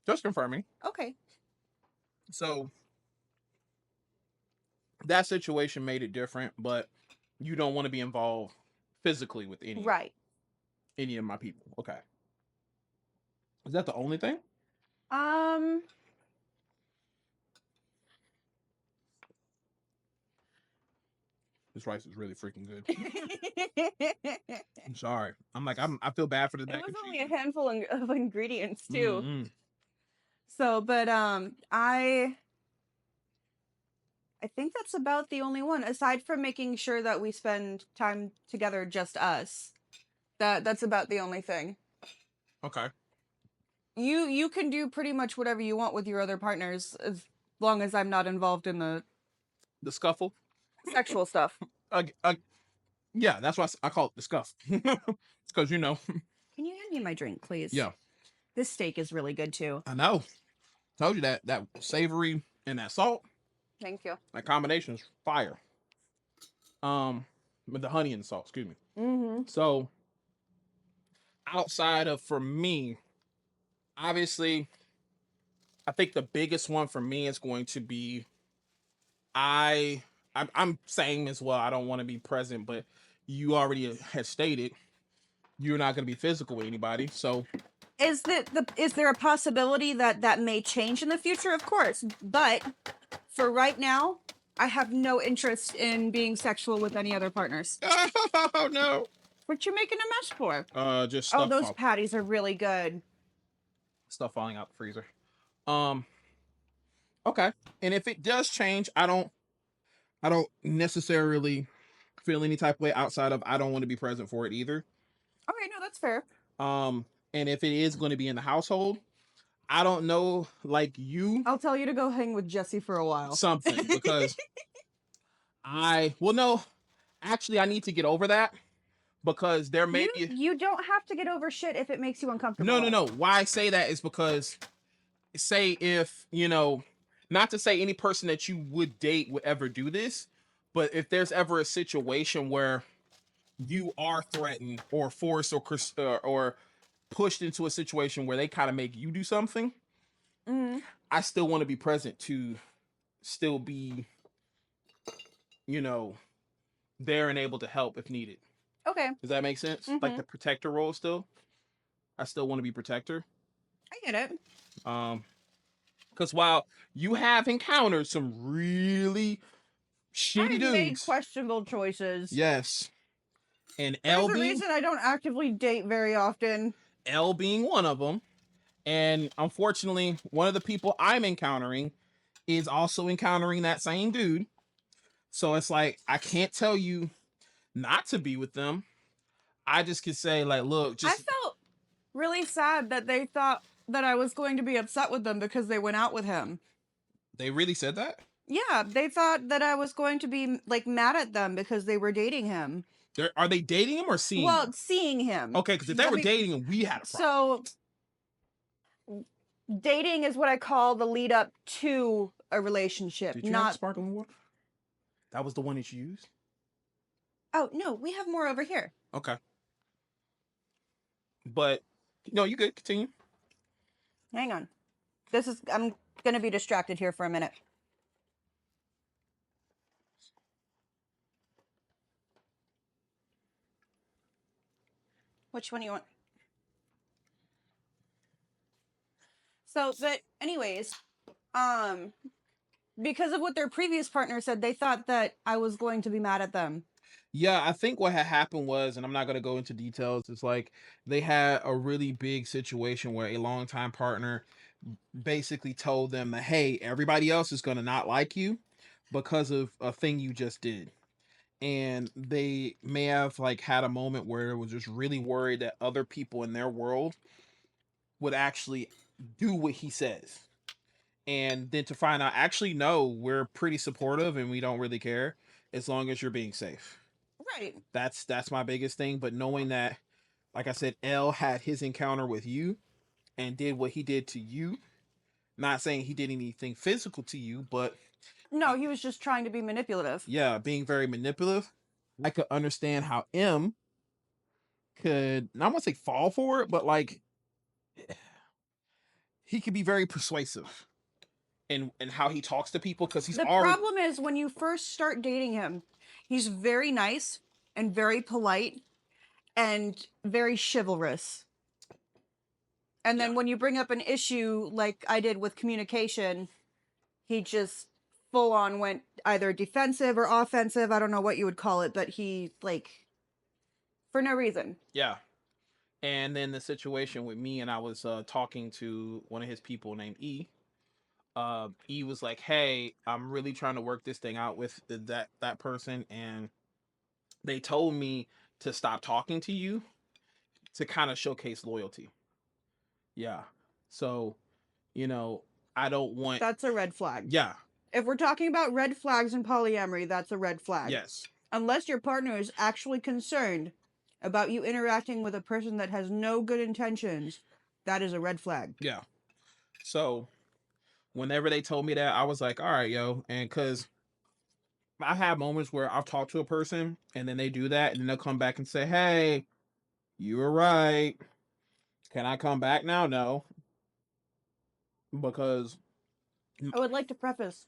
Just confirming. Okay. So that situation made it different, but you don't want to be involved physically with Right. any of my people. Okay. Is that the only thing? This rice is really freaking good. I'm sorry. I feel bad for the It was only a handful of ingredients too. Mm-hmm. So, but I think that's about the only one, aside from making sure that we spend time together, just us. That's about the only thing. Okay. You can do pretty much whatever you want with your other partners, as long as I'm not involved in the scuffle, sexual stuff. Yeah, that's why I call it the scuff. Because Can you hand me my drink, please? Yeah. This steak is really good too. I know. Told you that savory and that salt. Thank you. That combination is fire. With the honey and salt, excuse me. So outside of, for me, obviously, I think the biggest one for me is going to be I'm saying as well. I don't want to be present, but you already had stated you're not going to be physical with anybody. So is there a possibility that may change in the future? Of course, but for right now, I have no interest in being sexual with any other partners. Oh no! What you making a mess for? Just stuff. Oh, those patties are really good. Stuff falling out the freezer. Okay. And if it does change, I don't necessarily feel any type of way outside of I don't want to be present for it either. Okay, no, that's fair. And if it is going to be in the household, I don't know, like you. I'll tell you to go hang with Jesse for a while. Something, because no, actually I need to get over that, because there may be. You don't have to get over shit if it makes you uncomfortable. No. Why I say that is because, say if, not to say any person that you would date would ever do this, but if there's ever a situation where you are threatened or forced or pushed into a situation where they kind of make you do something, I still want to be present to still be, there and able to help if needed. Okay. Does that make sense? Like the protector role still? I still want to be protector. I get it. Because while you have encountered some really shitty I've made dudes, questionable choices. yes, and There's a reason I don't actively date very often. L being one of them, and unfortunately, one of the people I'm encountering is also encountering that same dude. So it's like I can't tell you not to be with them. I just could say like, look, I just felt really sad that they thought that I was going to be upset with them because they went out with him. they really said that. Yeah, they thought that I was going to be like mad at them because they were dating him. Are they dating him or seeing Well, him? seeing him. Okay, because if they were dating him, we had a problem. So dating is what I call the lead up to a relationship, Did you have not. sparkling water? That was the one that you used? Oh no, we have more over here. Okay. But no, you good. Continue. Hang on. I'm gonna be distracted here for a minute. Which one do you want? So, but anyways, because of what their previous partner said, they thought that I was going to be mad at them. Yeah, I think what had happened was, and I'm not going to go into details, it's like they had a really big situation where a longtime partner basically told them that, hey, everybody else is going to not like you because of a thing you just did. And they may have like had a moment where it was just really worried that other people in their world would actually do what he says. And then to find out, actually, no, we're pretty supportive and we don't really care as long as you're being safe. Right. That's my biggest thing. But knowing that, like I said, L had his encounter with you and did what he did to you. Not saying he did anything physical to you, but No, he was just trying to be manipulative. yeah, being very manipulative. I could understand how M could, not want to say fall for it, but like he could be very persuasive in how he talks to people because he's The already. problem is when you first start dating him, he's very nice and very polite and very chivalrous. And then Yeah. when you bring up an issue like I did with communication, he just full on went either defensive or offensive. I don't know what you would call it, but he like for no reason. Yeah. And then the situation with me, and I was talking to one of his people named E. E was like, "Hey, I'm really trying to work this thing out with that person, and they told me to stop talking to you to kind of showcase loyalty." Yeah. So, you know, I don't want. That's a red flag. Yeah. If we're talking about red flags in polyamory, that's a red flag. Yes. Unless your partner is actually concerned about you interacting with a person that has no good intentions, that is a red flag. Yeah. So whenever they told me that, I was like, all right, yo. And because I've had moments where I've talked to a person and then they do that and then they'll come back and say, hey, you were right. Can I come back now? No. Because, I would like to preface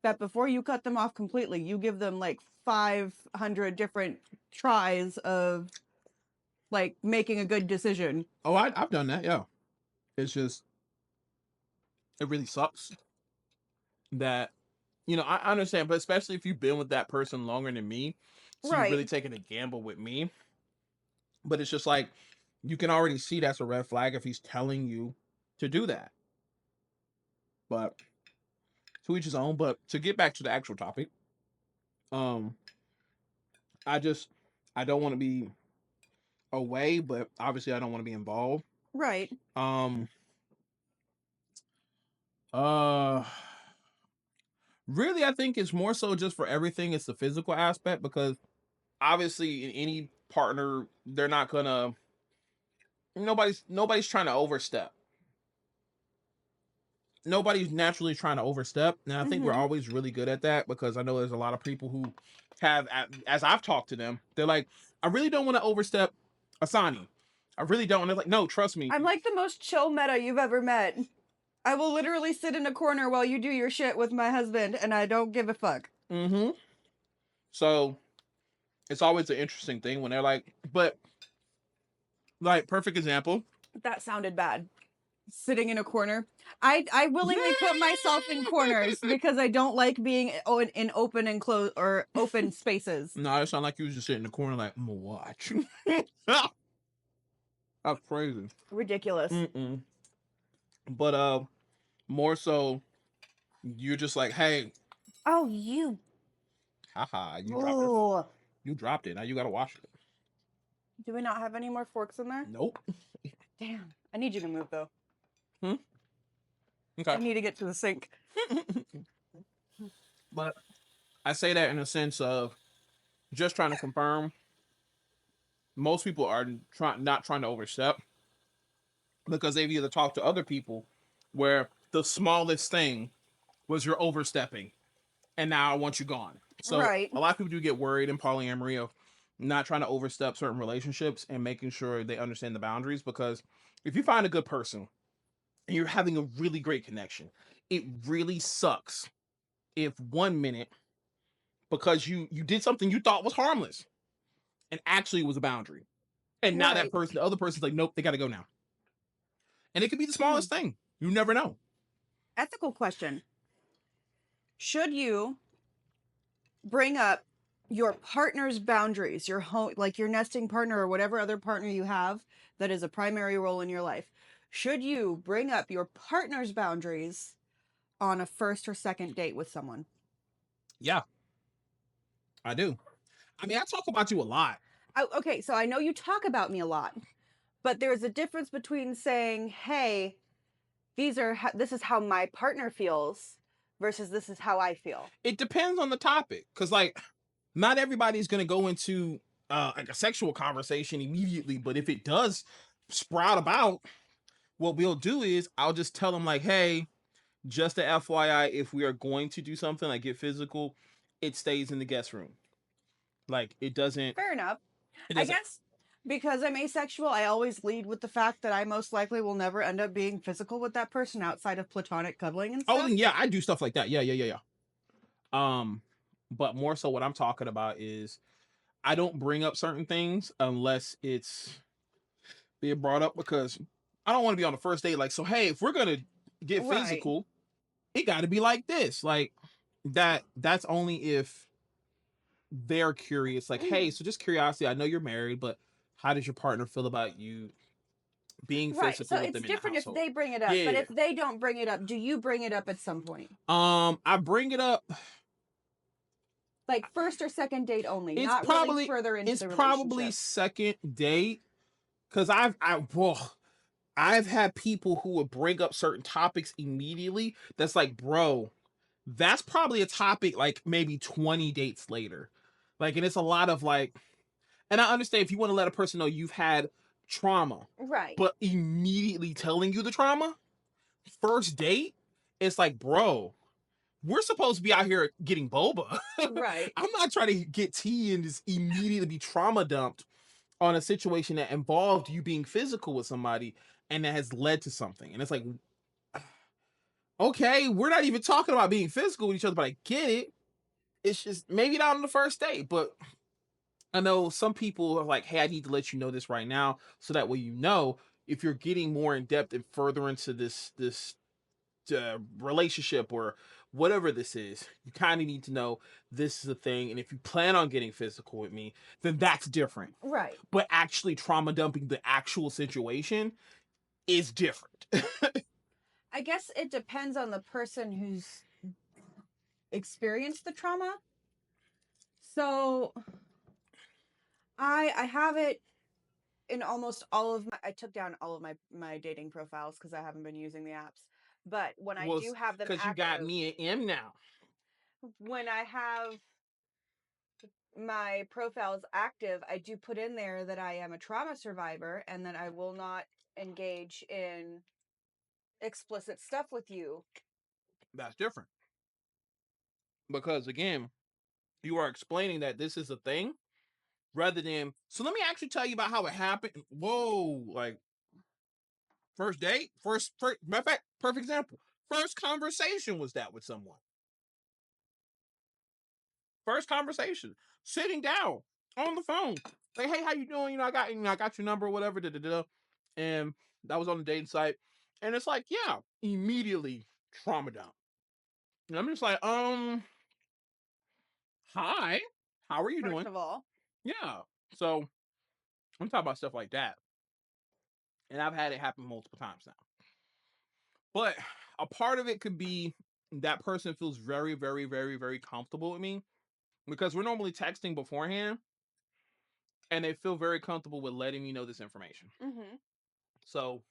that before you cut them off completely, you give them like 500 different tries of like making a good decision. oh, I've done that. Yeah. It's just, it really sucks that, I understand, but especially if you've been with that person longer than me. So you're really Right. taking a gamble with me. But it's just like, you can already see that's a red flag if he's telling you to do that. But to each his own. But to get back to the actual topic, um, I just I don't want to be away, but obviously I don't want to be involved. Right. Um, uh, really, I think it's more so just for everything. It's the physical aspect because obviously in any partner, they're not gonna. Nobody's trying to overstep. Nobody's naturally trying to overstep, and I think we're Mm-hmm. always really good at that because I know there's a lot of people who have, as I've talked to them, they're like, I really don't want to overstep Asani. I really don't. And they're like, no, trust me. I'm like the most chill meta you've ever met. I will literally sit in a corner while you do your shit with my husband, and I don't give a fuck. Mm-hmm. So it's always an interesting thing when they're like, but like perfect example. That sounded bad. sitting in a corner. I willingly put myself in corners because I don't like being in open and close or open spaces. No, it sounded like you was just sitting in the corner like, I'm gonna watch. That's crazy. Ridiculous. Mm-mm. But more so, you're just like, hey, Oh, you. haha, Ooh. you dropped it. Now you gotta wash it. Do we not have any more forks in there? Nope. Damn. I need you to move though. Hmm? I Okay. need to get to the sink. But I say that in a sense of just trying to confirm. Most people are not trying to overstep because they've either talked to other people where the smallest thing was you're overstepping and now I want you gone. So Right. a lot of people do get worried in polyamory of not trying to overstep certain relationships and making sure they understand the boundaries, because if you find a good person and you're having a really great connection, it really sucks if 1 minute, because you did something you thought was harmless and actually was a boundary, and now that Right. person, the other person's like, nope, they got to go now. And it could be the Hmm. smallest thing. You never know. Ethical question. Should you bring up your partner's boundaries, your home, like your nesting partner or whatever other partner you have that is a primary role in your life? Should you bring up your partner's boundaries on a first or second date with someone? Yeah, I do. I mean, I talk about you a lot. Oh, okay, so I know you talk about me a lot, but there's a difference between saying, "Hey, this is how my partner feels," versus "This is how I feel." It depends on the topic, because like not everybody's going to go into like a sexual conversation immediately, but if it does sprout about, what we'll do is I'll just tell them like, hey, just a FYI, if we are going to do something like get physical, it stays in the guest room. Like it doesn't. Fair enough. It I doesn't. guess because I'm asexual, I always lead with the fact that I most likely will never end up being physical with that person outside of platonic cuddling and Oh, stuff. then yeah, I do stuff like that. Yeah, yeah, yeah, yeah. Um, but more so, what I'm talking about is I don't bring up certain things unless it's being brought up, because I don't want to be on the first date like, so hey, if we're gonna get Right. physical, it got to be like this, like that. That's only if they're curious, like, hey, so just curiosity, I know you're married, but how does your partner feel about you being Right. So physical with it's them in the different if household? they bring it up, but Yeah. if they don't bring it up, do you bring it up at some point? I bring it up. Like first or second date only, it's not really probably further into it's the probably relationship. second date, because I've had people who would bring up certain topics immediately that's like, bro, that's probably a topic like maybe 20 dates later. Like, and it's a lot of like, and I understand if you want to let a person know you've had trauma, Right. but immediately telling you the trauma, first date, it's like, bro, we're supposed to be out here getting boba. Right. I'm not trying to get tea and just immediately be trauma dumped on a situation that involved you being physical with somebody and that has led to something. And it's like, okay, we're not even talking about being physical with each other, but I get it. It's just maybe not on the first date, but I know some people are like, hey, I need to let you know this right now, so that way you know if you're getting more in depth and further into this relationship or whatever this is, you kind of need to know this is a thing. And if you plan on getting physical with me, then that's different. Right. But actually, trauma dumping the actual situation is different. I guess it depends on the person who's experienced the trauma. So I have it in almost all of my, I took down all of my dating profiles because I haven't been using the apps. But when I Well, do have them because you got active, me and M now. when I have my profiles active, I do put in there that I am a trauma survivor and that I will not engage in explicit stuff with you. That's different, because again, you are explaining that this is a thing rather than, so let me actually tell you about how it happened. Whoa, like first date, first matter of fact, perfect example. First conversation was that with someone. First conversation, sitting down on the phone, like, hey, how you doing? I got your number or whatever. Da, da, da. And that was on the dating site. And it's like, yeah, immediately trauma dump. And I'm just like, hi, how are you First doing? of all. Yeah. So I'm talking about stuff like that. And I've had it happen multiple times now. But a part of it could be that person feels very, very, very, very comfortable with me because we're normally texting beforehand and they feel very comfortable with letting me know this information. Mhm. So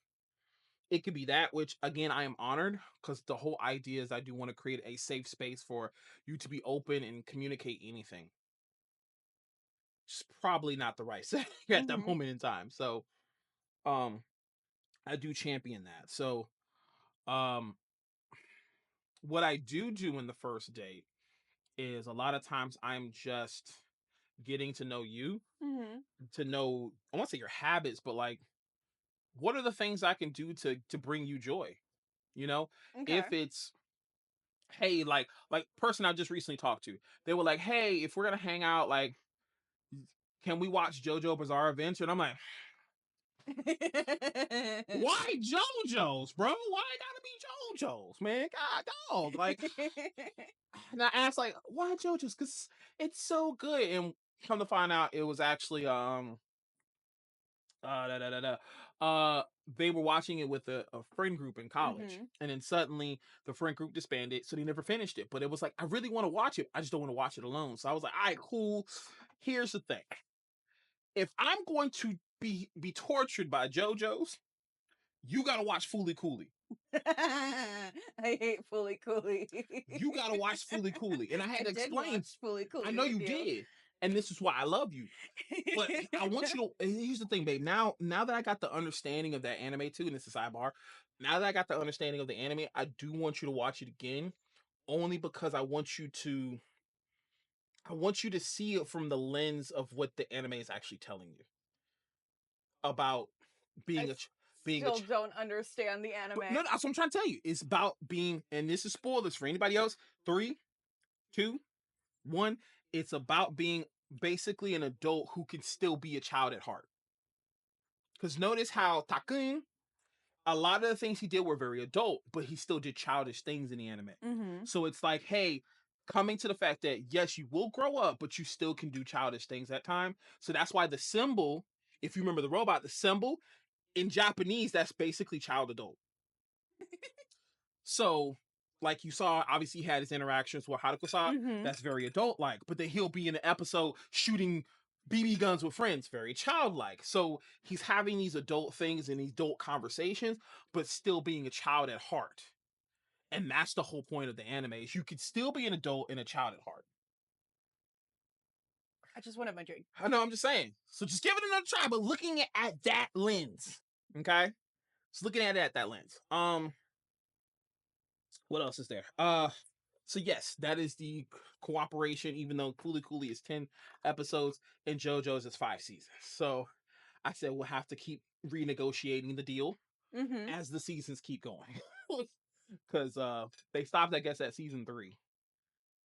it could be that, which again, I am honored because the whole idea is I do want to create a safe space for you to be open and communicate anything. It's probably not the right setting at that Mhm. moment in time. So um I do champion that. So um what I do in the first date is a lot of times I'm just getting to know you, Mhm. to know I won't say your habits, but like what are the things I can do to bring you joy? You know, Okay. if it's hey, like person I just recently talked to, they were like, hey, if we're gonna hang out, like, can we watch JoJo Bizarre Adventure? And I'm like, why JoJo's, bro? Why it gotta be JoJo's, man? God dog. Like, and I asked like, why JoJo's? Because it's so good. And come to find out, it was actually da, da, da, da. They were watching it with a friend group in college, Mhm. and then suddenly the friend group disbanded, so they never finished it. But it was like, I really want to watch it. I just don't want to watch it alone. So I was like, all right, cool. Here's the thing: if I'm going to be tortured by JoJo's, you got to watch Fooly Cooley. I hate Fully Cooley. You got to watch Fooly Cooley, and I had I to did explain. watch Fully I Cooley know with you you. did, and this is why I love you. But I want you to. Here's the thing, babe. Now that I got the understanding of that anime too, and this is a sidebar. Now that I got the understanding of the anime, I do want you to watch it again, only because I want you to. I want you to see it from the lens of what the anime is actually telling you about I being being a. still don't understand the But anime. no, that's what I'm trying to tell you. It's about being, and this is spoilers for anybody else. Three, two, one. It's about being basically an adult who can still be a child at heart. Because notice how Takun, a lot of the things he did were very adult, but he still did childish things in the anime. Mhm. So it's like, hey, coming to the fact that yes, you will grow up, but you still can do childish things at time. So that's why the symbol, if you remember the robot, the symbol in Japanese, that's basically child adult. So, like you saw, obviously he had his interactions with Haruko-san. Mhm. That's very adult-like. But then he'll be in an episode shooting BB guns with friends, very childlike. So he's having these adult things and these adult conversations, but still being a child at heart. And that's the whole point of the anime is you could still be an adult and a child at heart. I just wanted my drink. I know, I'm just saying. So just give it another try, but looking at that lens. Okay? Just looking at it at that lens. What else is there? So yes, that is the cooperation, even though Cooley Cooley is 10 episodes and JoJo's is 5 seasons. So I said we'll have to keep renegotiating the deal Mhm. as the seasons keep going. Because they stopped, I guess, at season 3.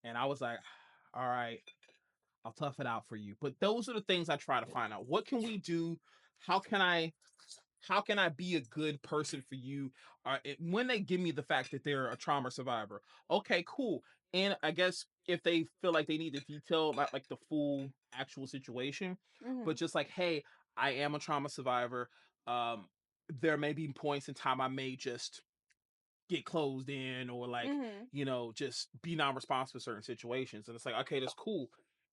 And I was like, all right, I'll tough it out for you. But those are the things I try to find out. What can we do? How can I be a good person for you? When they give me the fact that they're a trauma survivor, okay, cool. And I guess if they feel like they need the detail about like the full actual situation, but Mhm. just like, hey, I am a trauma survivor. Um, there may be points in time I may just get closed in or like, Mhm. just be non-responsive to certain situations. And it's like, okay, that's cool.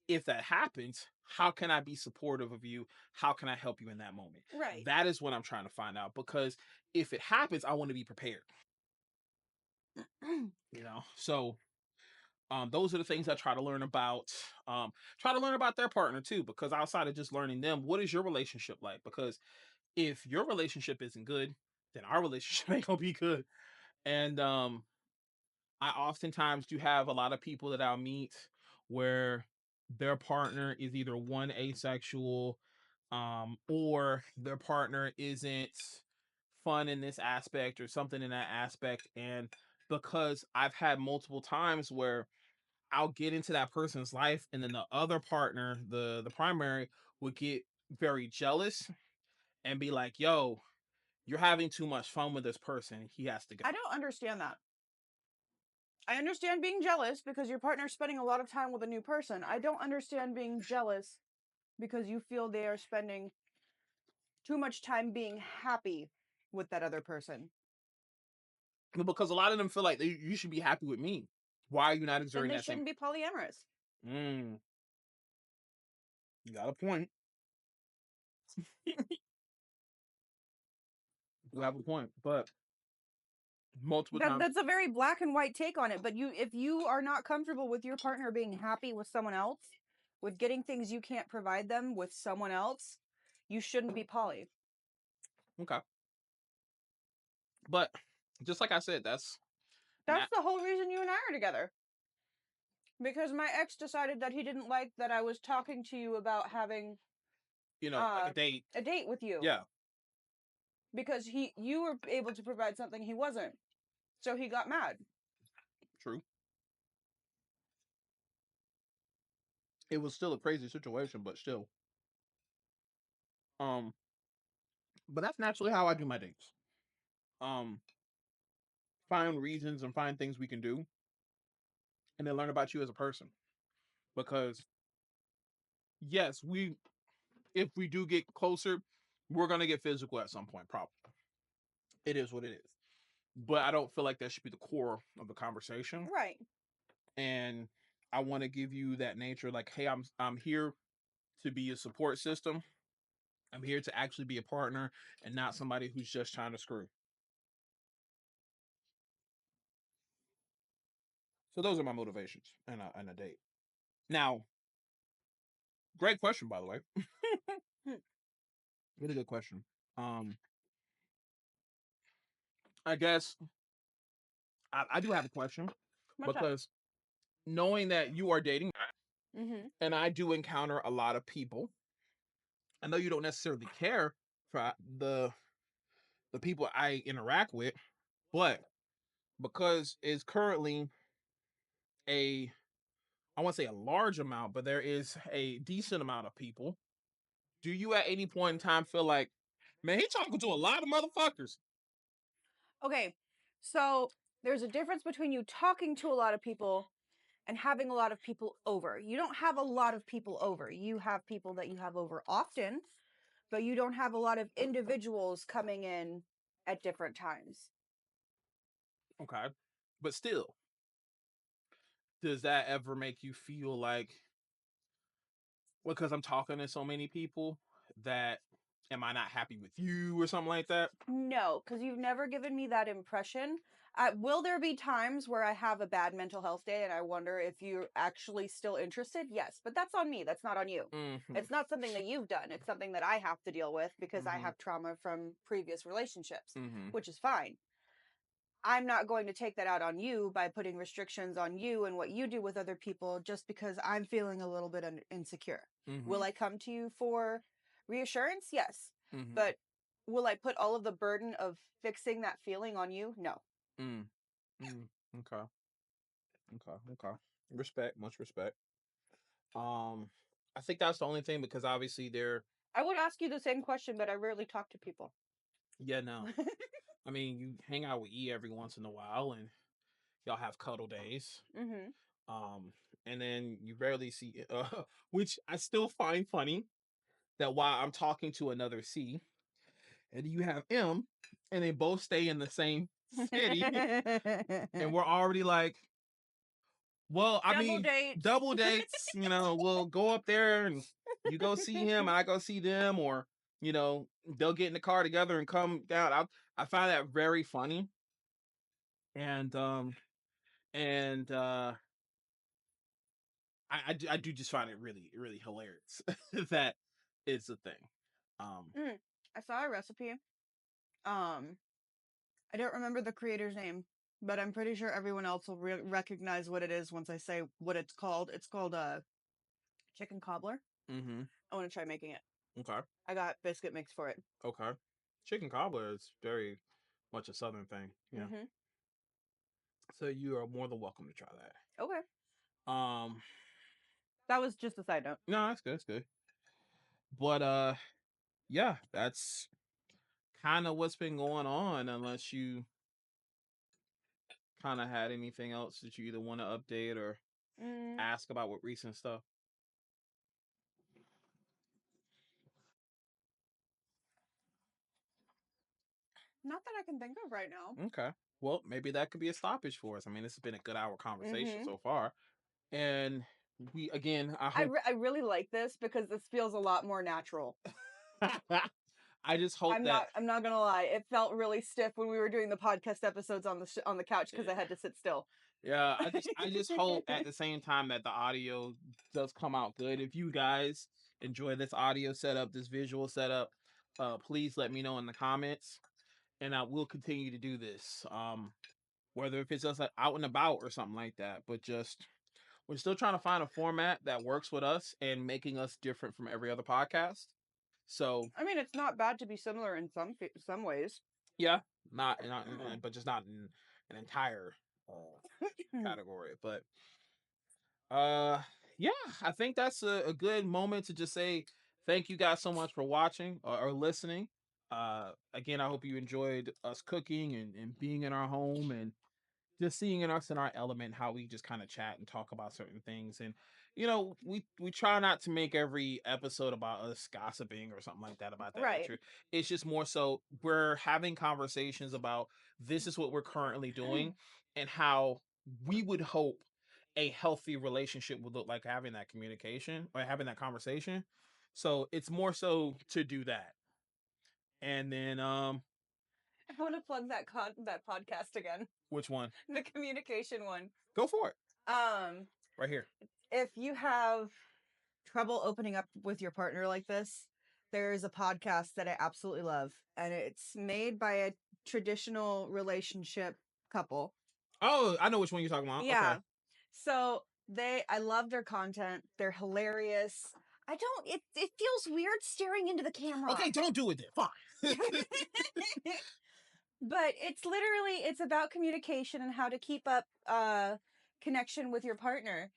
If that happens, how can I be supportive of you? How can I help you in that moment? Right. That is what I'm trying to find out because if it happens, I want to be prepared, So those are the things I try to learn about. Try to learn about their partner too, because outside of just learning them, what is your relationship like? Because if your relationship isn't good, then our relationship ain't gonna be good. And I oftentimes do have a lot of people that I'll meet where their partner is either one asexual, or their partner isn't fun in this aspect or something in that aspect. And because I've had multiple times where I'll get into that person's life and then the other partner, the primary, would get very jealous and be like, yo, you're having too much fun with this person. He has to go. I don't understand that. I understand being jealous because your partner's spending a lot of time with a new person. I don't understand being jealous because you feel they are spending too much time being happy with that other person. Because a lot of them feel like you should be happy with me. Why are you not Then exerting they that same? shouldn't be polyamorous. Mm, you got a point. You have a point, but multiple times, That's a very black and white take on it. But if you are not comfortable with your partner being happy with someone else, with getting things you can't provide them with someone else, you shouldn't be poly. okay. But just like I said, that's That's not, the whole reason you and I are together. Because my ex decided that he didn't like that I was talking to you about having like a date. a date with you Yeah, because you were able to provide something he wasn't. So he got mad. true. It was still a crazy situation, but still. Um, but that's naturally how I do my dates. Um, find reasons and find things we can do, and then learn about you as a person. Because yes, we if we do get closer, we're gonna get physical at some point. Probably it is what it is. But I don't feel like that should be the core of the conversation. Right. And I want to give you that nature, like, hey, I'm here to be a support system. I'm here to actually be a partner and not somebody who's just trying to screw. So those are my motivations and a date. Now, great question, by the way. Hmm. Really good question. Um, I guess I do have a question What's up? because knowing that you are dating Mm-hmm. and I do encounter a lot of people. I know you don't necessarily care for the people I interact with, but because it's currently a I won't say a large amount, but there is a decent amount of people. Do you at any point in time feel like, man, he talking to a lot of motherfuckers? Okay. So there's a difference between you talking to a lot of people and having a lot of people over. You don't have a lot of people over. You have people that you have over often, but you don't have a lot of individuals coming in at different times. Okay. But still, does that ever make you feel like, because I'm talking to so many people, that am I not happy with you or something like that? No, because you've never given me that impression. Will there be times where I have a bad mental health day and I wonder if you're actually still interested? Yes, but that's on me. That's not on you. Mm-hmm. It's not something that you've done. It's something that I have to deal with because I Mm-hmm. have trauma from previous relationships, Mm-hmm. which is fine. I'm not going to take that out on you by putting restrictions on you and what you do with other people just because I'm feeling a little bit insecure. Mm-hmm. Will I come to you for reassurance? Yes. Mm-hmm. But will I put all of the burden of fixing that feeling on you? No. Mm. Mm. Okay. Okay. Okay. Respect, much respect. Um, I think that's the only thing because obviously they're I would ask you the same question, but I rarely talk to people. yeah, no. I mean, you hang out with E every once in a while and y'all have cuddle days. Mm-hmm. Um, and then you rarely see which I still find funny that while I'm talking to another C and you have M and they both stay in the same city and we're already like, well, I Double mean, dates. double dates, we'll go up there and you go see him and I go see them, or, they'll get in the car together and come down. I find that very funny. And, I do just find it really, really hilarious that it's a thing. Um, I saw a recipe. Um, I don't remember the creator's name, but I'm pretty sure everyone else will recognize what it is once I say what it's called. It's called chicken cobbler. mm-hmm. I want to try making it. Okay. I got biscuit mix for it. Okay. Chicken cobbler is very much a southern thing. Yeah. Mm-hmm. So you are more than welcome to try that. Okay. Um, That was just a side note. no, that's good. That's good. But yeah, that's kind of what's been going on, unless you kind of had anything else that you either want to update or Mm, ask about with recent stuff. not that I can think of right now. Okay. Well, maybe that could be a stoppage for us. I mean, this has been a good hour conversation Hmm. so far. And we, again, I hope, I really like this because this feels a lot more natural. I just hope that, I'm not gonna lie. It felt really stiff when we were doing the podcast episodes on on the couch because I had to sit still. yeah, I just hope at the same time that the audio does come out good. If you guys enjoy this audio setup, this visual setup, please let me know in the comments, and I will continue to do this. Whether if it's just like out and about or something like that, but just we're still trying to find a format that works with us and making us different from every other podcast. So I mean, it's not bad to be similar in some ways. yeah, not, but just not in an entire category. But uh, yeah, I think that's a good moment to just say thank you guys so much for watching or listening. Again, I hope you enjoyed us cooking and being in our home and just seeing us in our element, how we just kind of chat and talk about certain things. And we try not to make every episode about us gossiping or something like that about that Right. nature. It's just more so we're having conversations about this is what we're currently doing and how we would hope a healthy relationship would look like, having that communication or having that conversation. So it's more so to do that. And then I want to plug that podcast again. which one? The communication one. Go for it. Um, Right here. if you have trouble opening up with your partner like this, there's a podcast that I absolutely love, and it's made by a traditional relationship couple. Oh, I know which one you're talking about. Okay. Yeah. So I love their content. They're hilarious. I don't it feels weird staring into the camera. Okay, don't do it then. Fine. But it's about communication and how to keep up connection with your partner.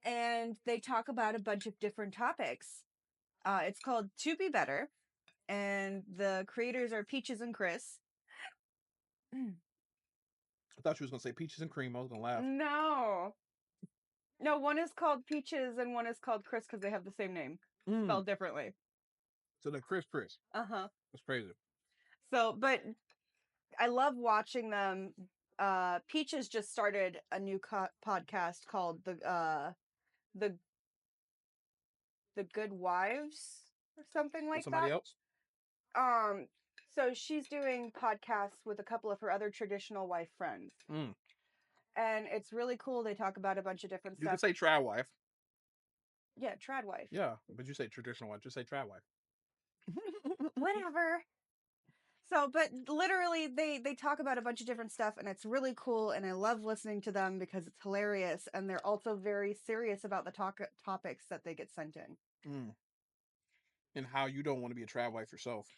And they talk about a bunch of different topics. It's called To Be Better, and the creators are Peaches and Chris. I thought you was gonna say peaches and cream. I was gonna laugh. No. No, one is called Peaches and one is called Chris because they have the same name, Mm. spelled differently. So the Chris. Uh-huh. That's crazy. So, but I love watching them. Peaches just started a new podcast called the the Good Wives or something With like somebody that. else? Um, so she's doing podcasts with a couple of her other traditional wife friends, Mm. and it's really cool. They talk about a bunch of different You can stuff. say trad wife. Yeah, trad wife. Yeah, but you say traditional wife. Just say trad wife. Whatever. So, but literally, they talk about a bunch of different stuff, and it's really cool. And I love listening to them because it's hilarious, and they're also very serious about the topics that they get sent in. Mm. And how you don't want to be a trad wife yourself.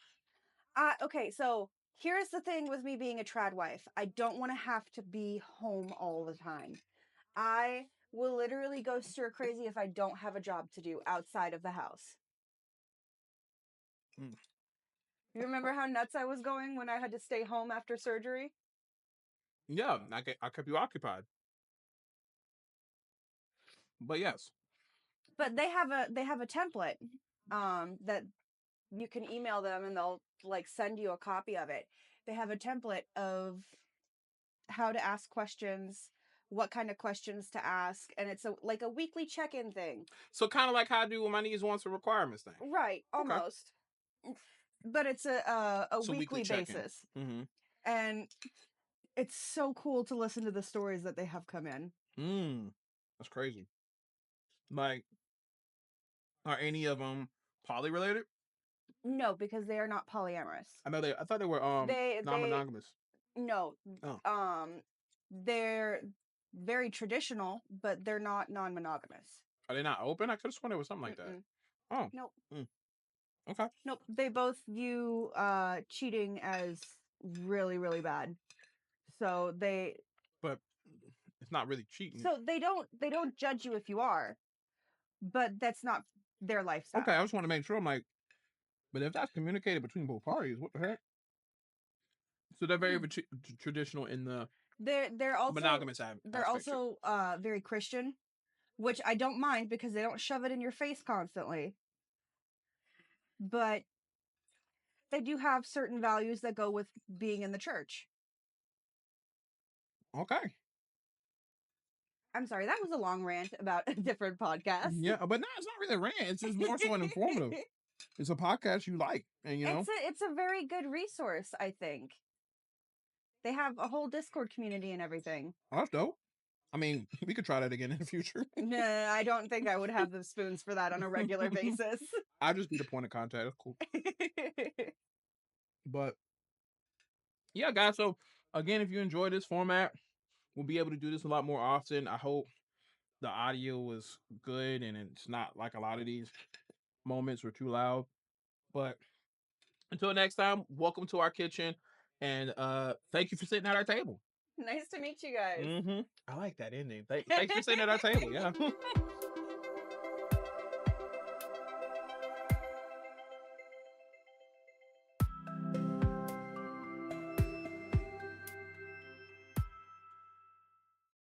Okay, so here's the thing with me being a trad wife. I don't want to have to be home all the time. I will literally go stir crazy if I don't have a job to do outside of the house. Mm. You remember how nuts I was going when I had to stay home after surgery? Yeah, I kept you occupied. But yes. But they have a template that you can email them and they'll like send you a copy of it. They have a template of how to ask questions, what kind of questions to ask, and it's like a weekly check-in thing. So kind of like how I do with my needs, wants, and requirements thing. Right, Okay. almost. But it's a So weekly weekly check-in. basis. Mm-hmm. And it's so cool to listen to the stories that they have come in. Mm. That's crazy. Like, are any of them poly related? No, because they are not polyamorous. I know they. I thought they were They non-monogamous. no. Oh, They're very traditional, but they're not non-monogamous. are they not open? I could have sworn it was something like that. Mm-mm. Oh, Nope. mm, okay. Nope. They both view cheating as really, really bad. So But it's not really cheating. they don't judge you if you are, but that's not their Okay, lifestyle. I just want to make sure. I'm like, but if that's communicated between both parties, what the heck? So they're very traditional in the They're also monogamous they're aspect. also very Christian, which I don't mind because they don't shove it in your face constantly. But they do have certain values that go with being in the church. Okay. I'm sorry, that was a long rant about a different podcast. Yeah, but no, it's not really a rant. It's just more so an informative. It's a podcast you like, and It's a very good resource, I think. They have a whole Discord community and everything. oh, that's dope. I mean, we could try that again in the future. Nah, I don't think I would have the spoons for that on a regular basis. I just need a point of contact. That's cool. But yeah, guys. So again, if you enjoy this format, we'll be able to do this a lot more often. I hope the audio was good and it's not like a lot of these moments were too loud. But until next time, welcome to our kitchen, and thank you for sitting at our table. Nice to meet you guys. I like that ending. Thanks for sitting at our table. Yeah.